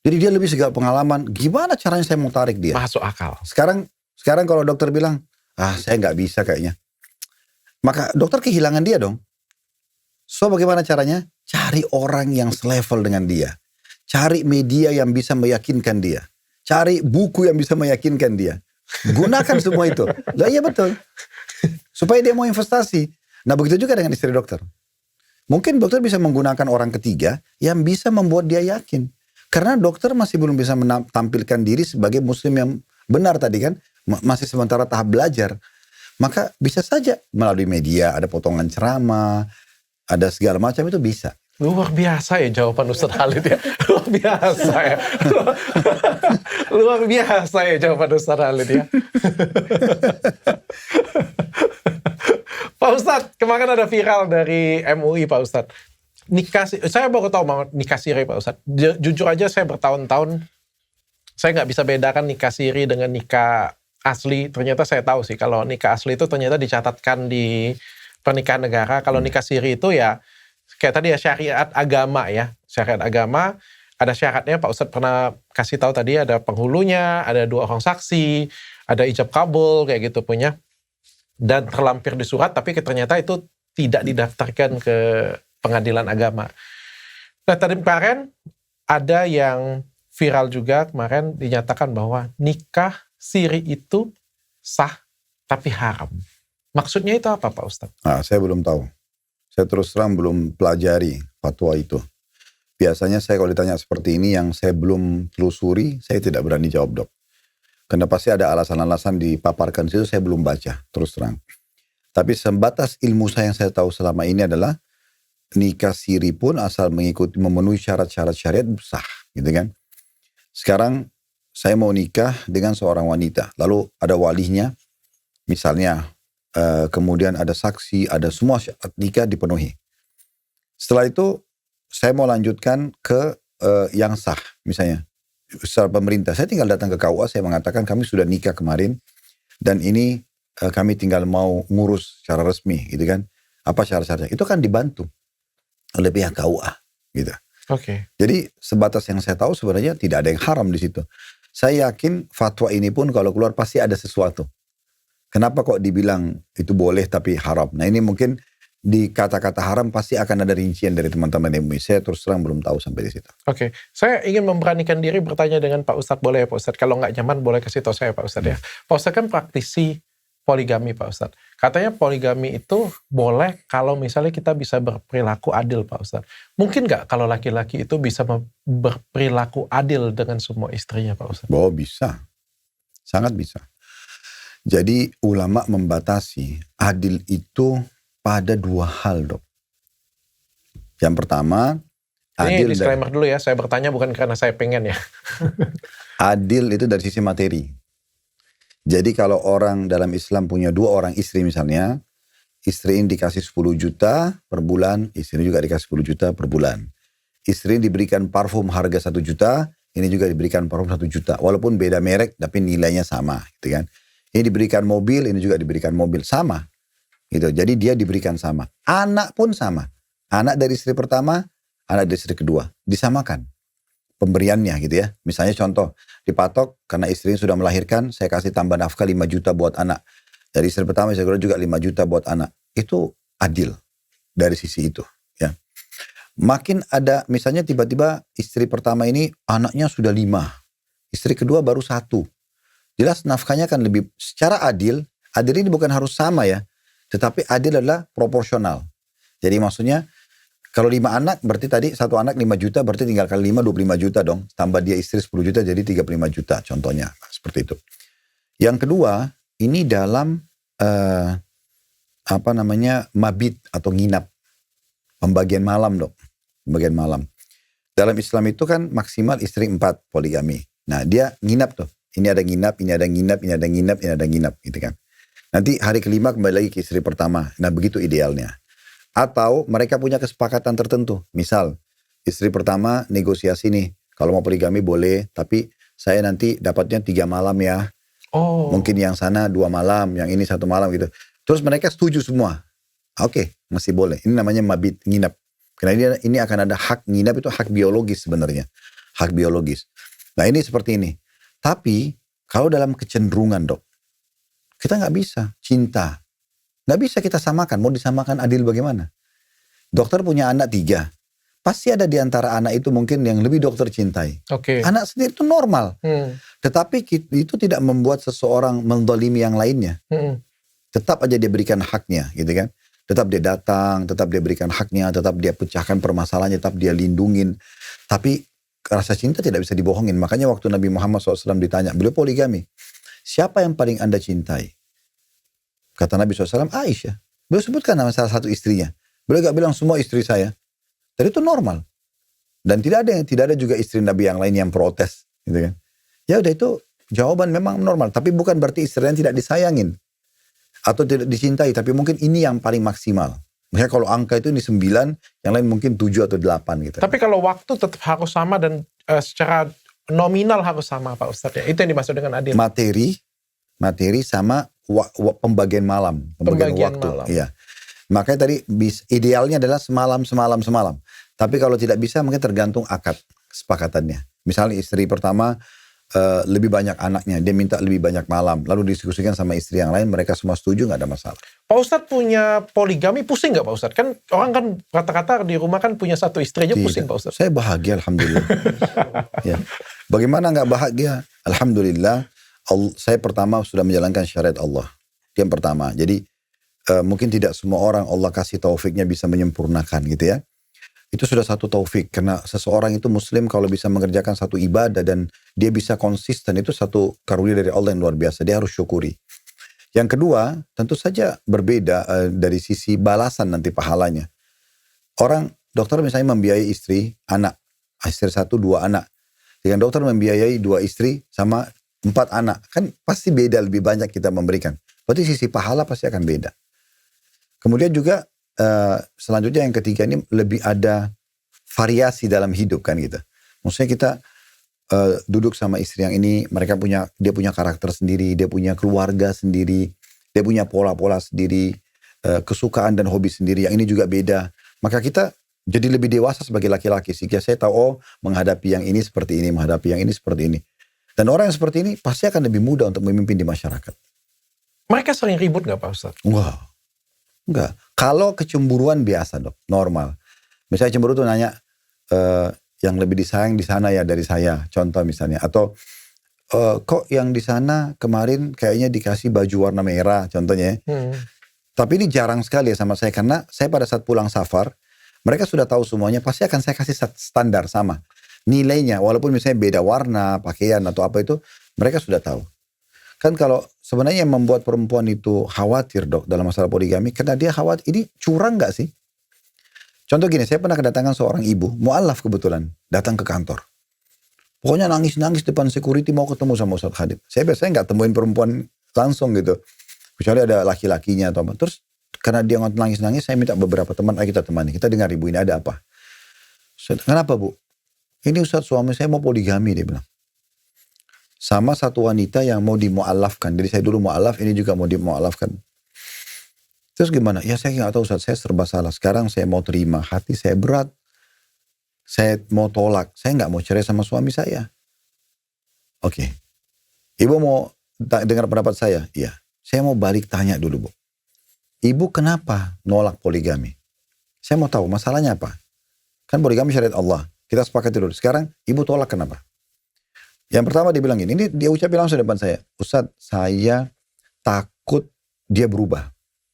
Jadi dia lebih segala pengalaman. Gimana caranya saya mau tarik dia? Masuk akal. Sekarang kalau dokter bilang, saya nggak bisa kayaknya. Maka dokter kehilangan dia dong. So bagaimana caranya? Cari orang yang selevel dengan dia. Cari media yang bisa meyakinkan dia. Cari buku yang bisa meyakinkan dia. Gunakan semua itu. Lah iya betul. Supaya dia mau investasi. Nah begitu juga dengan istri dokter. Mungkin dokter bisa menggunakan orang ketiga yang bisa membuat dia yakin. Karena dokter masih belum bisa menampilkan diri sebagai muslim yang benar tadi kan. Masih sementara tahap belajar. Maka bisa saja melalui media, ada potongan ceramah, ada segala macam itu bisa. Luar biasa ya jawaban Ustadz Khalid ya. Luar biasa ya. Luar biasa ya jawaban Ustadz Khalid ya. Pak Ustadz, kemarin ada viral dari MUI Pak Ustadz. Saya baru tahu nikah siri Pak Ustadz. Jujur aja saya bertahun-tahun, saya nggak bisa bedakan nikah siri dengan nikah asli. Ternyata saya tahu sih, kalau nikah asli itu ternyata dicatatkan di pernikahan negara. Kalau nikah siri itu ya, kayak tadi ya syariat agama ya. Syariat agama, ada syaratnya Pak Ustadz pernah kasih tahu tadi, ada penghulunya, ada 2 orang saksi, ada ijab kabul, kayak gitu punya. Dan terlampir di surat, tapi ternyata itu tidak didaftarkan ke pengadilan agama. Nah tadi kemarin ada yang viral juga kemarin dinyatakan bahwa nikah siri itu sah tapi haram. Maksudnya itu apa Pak Ustadz? Saya belum tahu. Saya terus terang belum pelajari fatwa itu. Biasanya saya kalau ditanya seperti ini yang saya belum telusuri, saya tidak berani jawab dok. Karena pasti ada alasan-alasan dipaparkan situ, saya belum baca, terus terang. Tapi sebatas ilmu saya yang saya tahu selama ini adalah nikah siri pun asal memenuhi syarat-syarat syariat sah, gitu kan. Sekarang saya mau nikah dengan seorang wanita, lalu ada walinya, misalnya, kemudian ada saksi, ada semua syarat nikah dipenuhi. Setelah itu saya mau lanjutkan ke yang sah, misalnya. Secara pemerintah, saya tinggal datang ke KUA, saya mengatakan kami sudah nikah kemarin, dan ini kami tinggal mau ngurus secara resmi, gitu kan. Apa syarat-syaratnya? Itu kan dibantu oleh pihak KUA, gitu. Oke. Jadi sebatas yang saya tahu sebenarnya tidak ada yang haram di situ. Saya yakin fatwa ini pun kalau keluar pasti ada sesuatu. Kenapa kok dibilang itu boleh tapi haram? Nah ini mungkin di kata-kata haram pasti akan ada rincian dari teman-teman MUI. Saya terus terang belum tahu sampai di situ. Oke, saya ingin memberanikan diri bertanya dengan Pak Ustadz, boleh ya Pak Ustadz? Kalau nggak nyaman boleh kasih tahu saya Pak Ustadz ya. Pak Ustadz kan praktisi poligami Pak Ustadz. Katanya poligami itu boleh kalau misalnya kita bisa berperilaku adil Pak Ustadz. Mungkin nggak kalau laki-laki itu bisa berperilaku adil dengan semua istrinya Pak Ustadz? Oh bisa, sangat bisa. Jadi ulama membatasi adil itu pada dua hal dok. Yang pertama, Ini adil disclaimer dulu ya, saya bertanya bukan karena saya pengen ya. adil itu dari sisi materi. Jadi kalau orang dalam Islam punya dua orang istri misalnya, istri ini dikasih 10 juta per bulan, istri juga dikasih 10 juta per bulan. Istri diberikan parfum harga 1 juta, ini juga diberikan parfum 1 juta. Walaupun beda merek, tapi nilainya sama. Gitu kan. Ini diberikan mobil, ini juga diberikan mobil. Sama. Gitu. Jadi dia diberikan sama. Anak pun sama. Anak dari istri pertama, anak dari istri kedua. Disamakan pemberiannya gitu ya. Misalnya contoh, dipatok karena istrinya sudah melahirkan, saya kasih tambah nafkah 5 juta buat anak. Dari istri pertama, istri kedua juga 5 juta buat anak. Itu adil dari sisi itu. Ya. Makin ada, misalnya tiba-tiba istri pertama ini anaknya sudah 5. Istri kedua baru 1. Jelas nafkahnya kan lebih, secara adil ini bukan harus sama ya. Tetapi adil adalah proporsional. Jadi maksudnya, kalau 5 anak berarti tadi satu anak 5 juta berarti tinggal kali 5 25 juta dong. Tambah dia istri 10 juta jadi 35 juta contohnya. Seperti itu. Yang kedua, ini dalam mabit atau nginap. Pembagian malam dok. Pembagian malam. Dalam Islam itu kan maksimal istri 4 poligami. Nah dia nginap tuh. Ini ada nginap, ini ada nginap, ini ada nginap, ini ada nginap gitu kan. Nanti hari kelima kembali lagi ke istri pertama. Nah begitu idealnya. Atau mereka punya kesepakatan tertentu. Misal, istri pertama negosiasi nih. Kalau mau poligami boleh, tapi saya nanti dapatnya 3 malam ya. Oh. Mungkin yang sana 2 malam, yang ini 1 malam gitu. Terus mereka setuju semua. Oke, masih boleh. Ini namanya mabit, nginap. Karena ini akan ada hak nginap, itu hak biologis sebenarnya. Hak biologis. Nah ini seperti ini. Tapi, kalau dalam kecenderungan dok, kita nggak bisa cinta. Nggak bisa kita samakan. Mau disamakan adil bagaimana? Dokter punya anak 3. Pasti ada di antara anak itu mungkin yang lebih dokter cintai. Oke. Anak sendiri itu normal. Tetapi itu tidak membuat seseorang mendolimi yang lainnya. Tetap aja dia berikan haknya gitu kan. Tetap dia datang, tetap dia berikan haknya, tetap dia pecahkan permasalahannya, tetap dia lindungin. Tapi rasa cinta tidak bisa dibohongin. Makanya waktu Nabi Muhammad SAW ditanya, beliau poligami. Siapa yang paling Anda cintai? Kata Nabi SAW, Aisyah. Beliau sebutkan nama salah satu istrinya. Beliau gak bilang semua istri saya. Dan itu normal. Dan tidak ada juga istri Nabi yang lain yang protes. Gitu kan. Ya udah itu jawaban memang normal. Tapi bukan berarti istri yang tidak disayangin. Atau tidak dicintai. Tapi mungkin ini yang paling maksimal. Misalnya kalau angka itu ini 9, yang lain mungkin 7 atau 8 gitu. Tapi kalau waktu tetap harus sama dan secara nominal harus sama Pak Ustadz ya. Itu yang dimaksud dengan adil. Materi sama pembagian malam. Pembagian waktu. Malam. Iya. Makanya tadi idealnya adalah semalam. Tapi kalau tidak bisa mungkin tergantung akad kesepakatannya. Misalnya istri pertama lebih banyak anaknya, dia minta lebih banyak malam. Lalu diskusikan sama istri yang lain, mereka semua setuju, nggak ada masalah. Pak Ustadz punya poligami, pusing nggak Pak Ustadz? Kan orang kan kata-kata di rumah kan punya 1 istri aja pusing Pak Ustadz. Saya bahagia alhamdulillah. Ya. Bagaimana nggak bahagia? Alhamdulillah, saya pertama sudah menjalankan syariat Allah. Yang pertama, jadi mungkin tidak semua orang Allah kasih taufiknya bisa menyempurnakan gitu ya. Itu sudah satu taufik, karena seseorang itu muslim kalau bisa mengerjakan satu ibadah dan dia bisa konsisten, itu satu karunia dari Allah yang luar biasa, dia harus syukuri. Yang kedua, tentu saja berbeda dari sisi balasan nanti pahalanya. Orang, dokter misalnya membiayai istri 1, 2 anak. Dengan dokter membiayai 2 istri sama 4 anak, kan pasti beda, lebih banyak kita memberikan. Berarti sisi pahala pasti akan beda. Kemudian juga, selanjutnya yang ketiga ini lebih ada variasi dalam hidup kan gitu. Maksudnya kita duduk sama istri yang ini, dia punya karakter sendiri, dia punya keluarga sendiri, dia punya pola-pola sendiri, kesukaan dan hobi sendiri. Yang ini juga beda. Maka kita Jadi lebih dewasa sebagai laki-laki. Sehingga saya tahu, oh menghadapi yang ini seperti ini, menghadapi yang ini seperti ini. Dan orang yang seperti ini pasti akan lebih mudah untuk memimpin di masyarakat. Mereka sering ribut nggak Pak Ustadz? Wah, enggak. Kalau kecemburuan biasa dok, normal. Misalnya cemburu tuh nanya, yang lebih disayang di sana ya dari saya. Contoh misalnya. Atau kok yang di sana kemarin kayaknya dikasih baju warna merah contohnya. Tapi ini jarang sekali ya sama saya. Karena saya pada saat pulang safar, mereka sudah tahu semuanya, pasti akan saya kasih standar sama. Nilainya, walaupun misalnya beda warna, pakaian atau apa itu, mereka sudah tahu. Kan kalau sebenarnya yang membuat perempuan itu khawatir dok dalam masalah poligami, karena dia khawatir, ini curang gak sih? Contoh gini, saya pernah kedatangan seorang ibu, mu'alaf kebetulan, datang ke kantor. Pokoknya nangis-nangis depan security mau ketemu sama Ustadz Khalid. Saya biasanya gak temuin perempuan langsung gitu. Kecuali ada laki-lakinya atau apa. Terus karena dia nangis-nangis, saya minta beberapa teman, ayo kita temani. Kita dengar ibu ini ada apa. Kenapa bu? Ini Ustadz suami saya mau poligami, dia bilang. Sama satu wanita yang mau dimu'alafkan. Jadi saya dulu mu'alaf, ini juga mau dimu'alafkan. Terus gimana? Ya saya gak tahu Ustadz, saya serba salah. Sekarang saya mau terima, hati saya berat. Saya mau tolak, saya gak mau cerai sama suami saya. Oke. Ibu mau dengar pendapat saya? Iya. Saya mau balik tanya dulu bu. Ibu kenapa nolak poligami? Saya mau tahu masalahnya apa? Kan poligami syariat Allah. Kita sepakat dulu. Sekarang ibu tolak kenapa? Yang pertama dia bilang gini. Ini dia ucapin langsung depan saya. Ustadz saya takut dia berubah.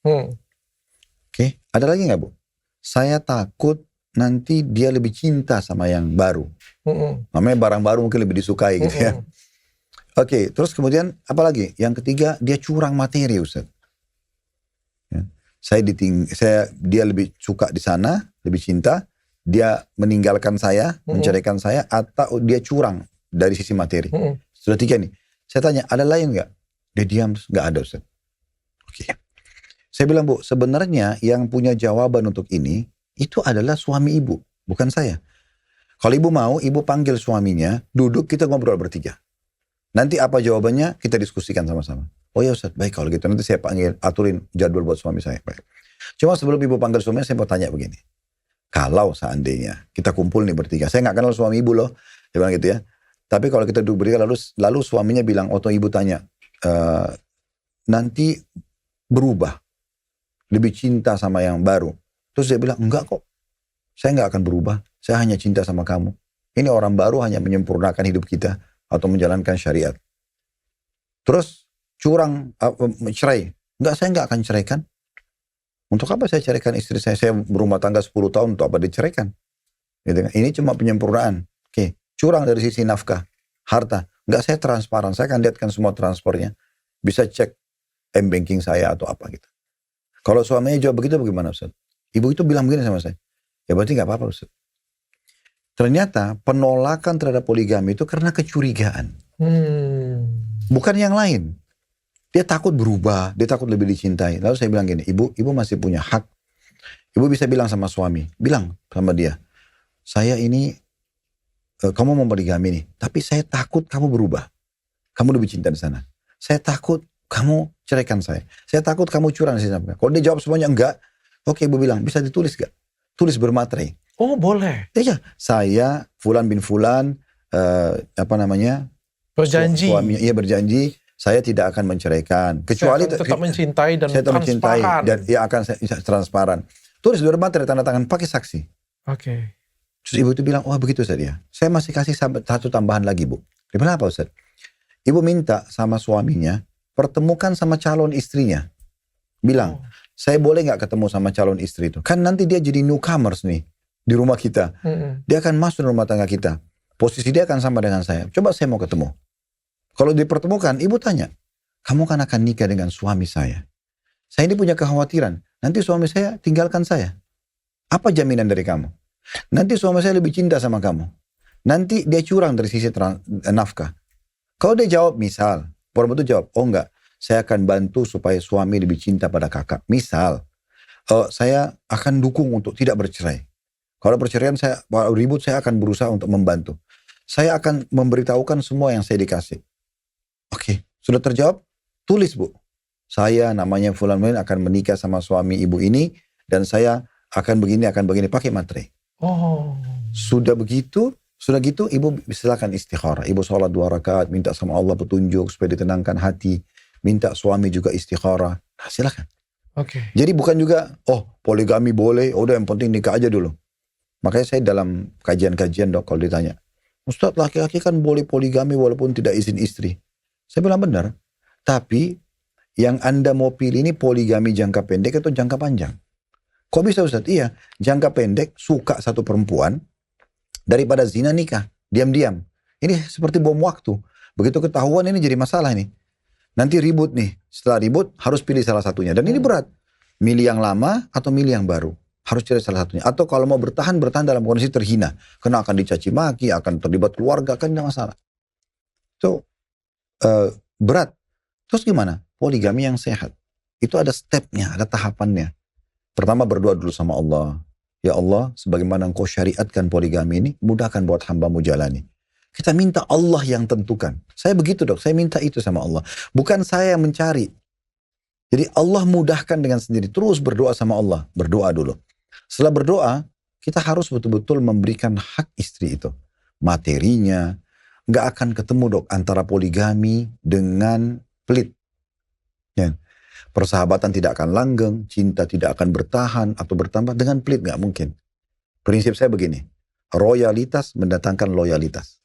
Oke. Ada lagi gak bu? Saya takut nanti dia lebih cinta sama yang baru. Namanya barang baru mungkin lebih disukai gitu ya. Oke. Terus kemudian apa lagi? Yang ketiga dia curang materi Ustadz. Dia lebih suka di sana, lebih cinta, dia meninggalkan saya, menceraikan saya, atau dia curang dari sisi materi. Sudah 3 nih. Saya tanya, ada lain nggak? Dia diam, nggak ada Ustaz. Oke. Saya bilang bu, sebenarnya yang punya jawaban untuk ini itu adalah suami ibu, bukan saya. Kalau ibu mau, ibu panggil suaminya, duduk kita ngobrol bertiga. Nanti apa jawabannya kita diskusikan sama-sama. Oh ya Ustaz, baik kalau gitu. Nanti saya panggil, aturin jadwal buat suami saya. Baik. Cuma sebelum ibu panggil suaminya, saya mau tanya begini. Kalau seandainya kita kumpul nih bertiga. Saya gak kenal suami ibu loh. Dia bilang gitu ya. Tapi kalau kita duduk bertiga, lalu suaminya bilang, atau ibu tanya, nanti berubah. Lebih cinta sama yang baru. Terus dia bilang, enggak kok. Saya gak akan berubah. Saya hanya cinta sama kamu. Ini orang baru hanya menyempurnakan hidup kita. Atau menjalankan syariat. Terus curang, cerai. Enggak, saya enggak akan ceraikan. Untuk apa saya ceraikan istri saya? Saya berumah tangga 10 tahun, untuk apa diceraikan? Gitu kan? Ini cuma penyempurnaan. Oke, curang dari sisi nafkah, harta. Enggak, saya transparan. Saya akan lihatkan semua transfernya. Bisa cek M-banking saya atau apa gitu. Kalau suaminya jawab begitu bagaimana Ustaz? Ibu itu bilang begini sama saya. Ya berarti enggak apa-apa Ustaz. Ternyata penolakan terhadap poligami itu karena kecurigaan. Bukan yang lain. Dia takut berubah, dia takut lebih dicintai. Lalu saya bilang gini, ibu masih punya hak. Ibu bisa bilang sama suami, bilang sama dia, saya ini, kamu mau poligami nih, tapi saya takut kamu berubah. Kamu lebih cinta di sana. Saya takut kamu ceraikan saya. Saya takut kamu curang di sana. Kalau dia jawab semuanya enggak, oke ibu bilang, bisa ditulis gak? Tulis bermaterai. Oh boleh. Iya, saya Fulan bin Fulan, berjanji. Suami, iya berjanji. Saya tidak akan menceraikan. Kecuali saya tetap mencintai dan saya tetap mencintai transparan. dan ia akan transparan. Tulis di materi tanda tangan pakai saksi. Oke. Terus ibu itu bilang, wah begitu Ustaz ya. Saya masih kasih satu tambahan lagi bu. Dia bilang apa Ustaz? Ibu minta sama suaminya pertemukan sama calon istrinya. Bilang, saya boleh nggak ketemu sama calon istri itu? Kan nanti dia jadi newcomers nih di rumah kita. Dia akan masuk di rumah tangga kita. Posisi dia akan sama dengan saya. Coba saya mau ketemu. Kalau dipertemukan, ibu tanya, kamu kan akan nikah dengan suami saya. Saya ini punya kekhawatiran, nanti suami saya tinggalkan saya. Apa jaminan dari kamu? Nanti suami saya lebih cinta sama kamu. Nanti dia curang dari sisi nafkah. Kalau dia jawab, misal, perempuan itu jawab, oh enggak, saya akan bantu supaya suami lebih cinta pada kakak. Misal, saya akan dukung untuk tidak bercerai. Kalau perceraian saya ribut, saya akan berusaha untuk membantu. Saya akan memberitahukan semua yang saya dikasih. Oke, sudah terjawab? Tulis bu. Saya namanya Fulan akan menikah sama suami ibu ini dan saya akan begini pakai materai. Oh. Sudah gitu ibu silakan istikharah. Ibu sholat 2 rakaat, minta sama Allah petunjuk supaya ditenangkan hati. Minta suami juga istikharah. Nah, silakan. Oke. Jadi bukan juga, poligami boleh, udah yang penting nikah aja dulu. Makanya saya dalam kajian-kajian dok, kalau ditanya, Ustadz laki-laki kan boleh poligami walaupun tidak izin istri. Saya bilang benar. Tapi yang Anda mau pilih ini poligami jangka pendek atau jangka panjang? Kok bisa Ustadz? Iya, jangka pendek suka satu perempuan daripada zina nikah, diam-diam. Ini seperti bom waktu. Begitu ketahuan ini jadi masalah nih. Nanti ribut nih. Setelah ribut harus pilih salah satunya. Dan ini berat. Milih yang lama atau milih yang baru. Harus cari salah satunya. Atau kalau mau bertahan dalam kondisi terhina. Karena akan dicaci maki, akan terlibat keluarga, kan tidak masalah. So, berat. Terus gimana? Poligami yang sehat. Itu ada stepnya, ada tahapannya. Pertama berdoa dulu sama Allah. Ya Allah, sebagaimana engkau syariatkan poligami ini, mudahkan buat hambamu jalani. Kita minta Allah yang tentukan. Saya begitu dok, saya minta itu sama Allah. Bukan saya yang mencari. Jadi Allah mudahkan dengan sendiri. Terus berdoa sama Allah. Berdoa dulu. Setelah berdoa, kita harus betul-betul memberikan hak istri itu. Materinya. Nggak akan ketemu dok antara poligami dengan pelit. Ya. Persahabatan tidak akan langgeng. Cinta tidak akan bertahan atau bertambah dengan pelit. Nggak mungkin. Prinsip saya begini. Royalitas mendatangkan loyalitas.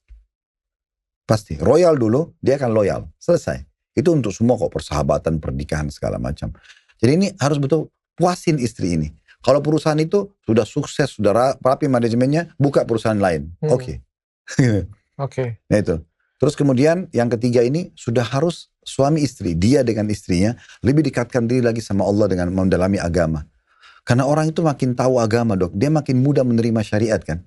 Pasti. Royal dulu, dia akan loyal. Selesai. Itu untuk semua kok, persahabatan, pernikahan, segala macam. Jadi ini harus betul puasin istri ini. Kalau perusahaan itu sudah sukses, sudah rapi manajemennya, buka perusahaan lain. Oke. Nah itu. Terus kemudian yang ketiga ini sudah harus suami istri. Dia dengan istrinya lebih dekatkan diri lagi sama Allah dengan mendalami agama. Karena orang itu makin tahu agama dok, dia makin mudah menerima syariat kan.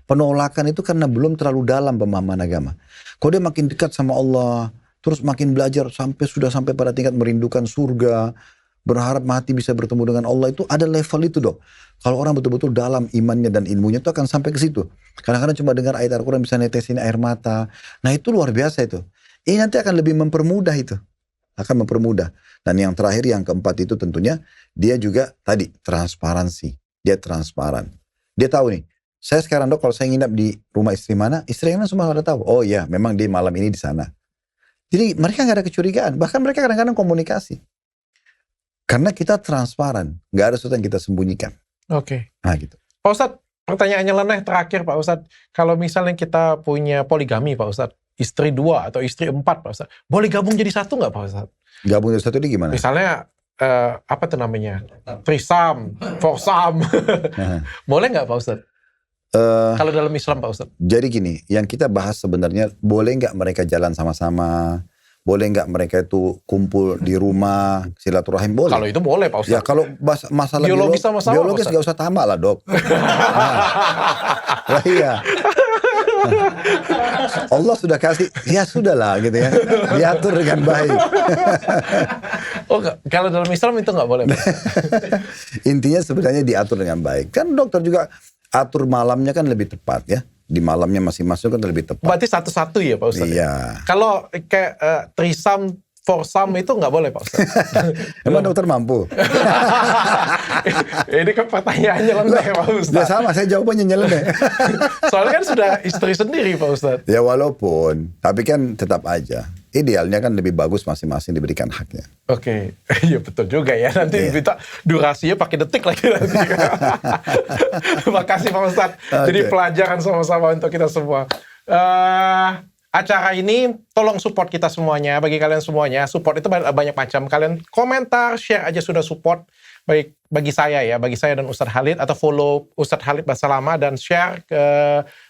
Penolakan itu karena belum terlalu dalam pemahaman agama. Kalau dia makin dekat sama Allah, terus makin belajar sampai pada tingkat merindukan surga, berharap mati bisa bertemu dengan Allah, itu ada level itu dok. Kalau orang betul-betul dalam imannya dan ilmunya itu akan sampai ke situ. Kadang-kadang cuma dengar ayat Al-Quran bisa netesin air mata. Nah itu luar biasa itu. Ini nanti akan lebih mempermudah itu. Akan mempermudah. Dan yang terakhir, yang keempat itu tentunya dia juga tadi transparansi. Dia transparan. Dia tahu nih. Saya sekarang dok, kalau saya nginap di rumah istri mana, istri yang semua udah tahu. Oh iya, memang dia malam ini di sana. Jadi mereka nggak ada kecurigaan. Bahkan mereka kadang-kadang komunikasi. Karena kita transparan, nggak ada sesuatu yang kita sembunyikan. Oke. Nah gitu. Pak Ustadz, pertanyaannya leneh terakhir Pak Ustadz. Kalau misalnya kita punya poligami Pak Ustadz, istri 2 atau istri 4 Pak Ustadz, boleh gabung jadi satu nggak Pak Ustadz? Gabung jadi satu ini gimana? Misalnya apa tuh namanya? Trisam, foursam. Boleh nggak Pak Ustadz? Kalau dalam Islam Pak Ustadz. Jadi gini, yang kita bahas sebenarnya boleh nggak mereka jalan sama-sama, boleh nggak mereka itu kumpul di rumah, silaturahim boleh. Kalau itu boleh Pak Ustadz. Ya kalau masalah biologis sama-sama biologis nggak usah tamak lah dok. Nah, iya. Allah sudah kasih, ya sudahlah gitu ya, diatur dengan baik. Oh kalau dalam Islam itu nggak boleh Pak? Intinya sebenarnya diatur dengan baik. Kan dokter juga atur malamnya kan lebih tepat ya. Di malamnya masing-masing kan lebih tepat. Berarti satu-satu ya Pak Ustadz? Iya. Kalau kayak trisam, foursam itu nggak boleh Pak Ustadz? Emang dokter mampu? Ini kan pertanyaannya leneh Pak Ustadz. Ya sama, saya jawabannya nyeleneh. Soalnya kan sudah istri sendiri Pak Ustadz. Ya walaupun, tapi kan tetap aja. Idealnya kan lebih bagus masing-masing diberikan haknya. Oke, iya betul juga ya. Nanti minta durasinya pakai detik lagi nanti. Makasih Pak Ustadz. Jadi pelajaran sama-sama untuk kita semua. Acara ini tolong support kita semuanya. Bagi kalian semuanya, support itu banyak macam. Kalian komentar, share aja sudah support. Baik bagi saya ya, bagi saya dan Ustadz Khalid, atau follow Ustadz Khalid Basalamah dan share ke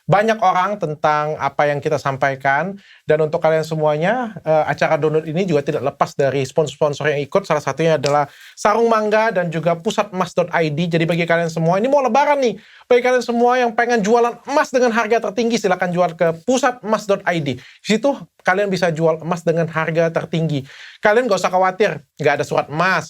banyak orang tentang apa yang kita sampaikan. Dan untuk kalian semuanya, acara download ini juga tidak lepas dari sponsor-sponsor yang ikut. Salah satunya adalah Sarung Mangga dan juga pusatmas.id. Jadi bagi kalian semua, ini mau lebaran nih. Bagi kalian semua yang pengen jualan emas dengan harga tertinggi, silakan jual ke pusatmas.id. Di situ kalian bisa jual emas dengan harga tertinggi. Kalian gak usah khawatir, gak ada surat emas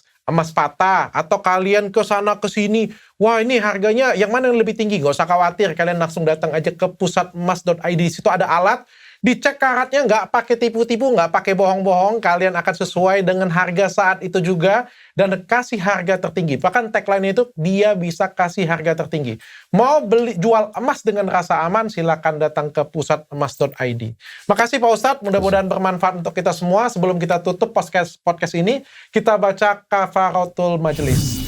patah, atau kalian ke sana ke sini, wah ini harganya yang mana yang lebih tinggi, nggak usah khawatir, kalian langsung datang aja ke pusatmas.id. Situ ada alat Dicek karatnya, nggak pakai tipu-tipu, nggak pakai bohong-bohong, kalian akan sesuai dengan harga saat itu juga, dan kasih harga tertinggi. Bahkan tagline itu, dia bisa kasih harga tertinggi. Mau jual emas dengan rasa aman, silakan datang ke pusatemas.id. Makasih Pak Ustadz, mudah-mudahan bermanfaat untuk kita semua. Sebelum kita tutup podcast ini, kita baca kafaratul majelis.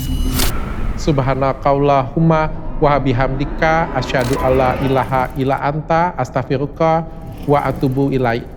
Subhanakallahumma wa bihamdika asyhadu alla ilaha illa anta astaghfiruka wa atubu ilaik.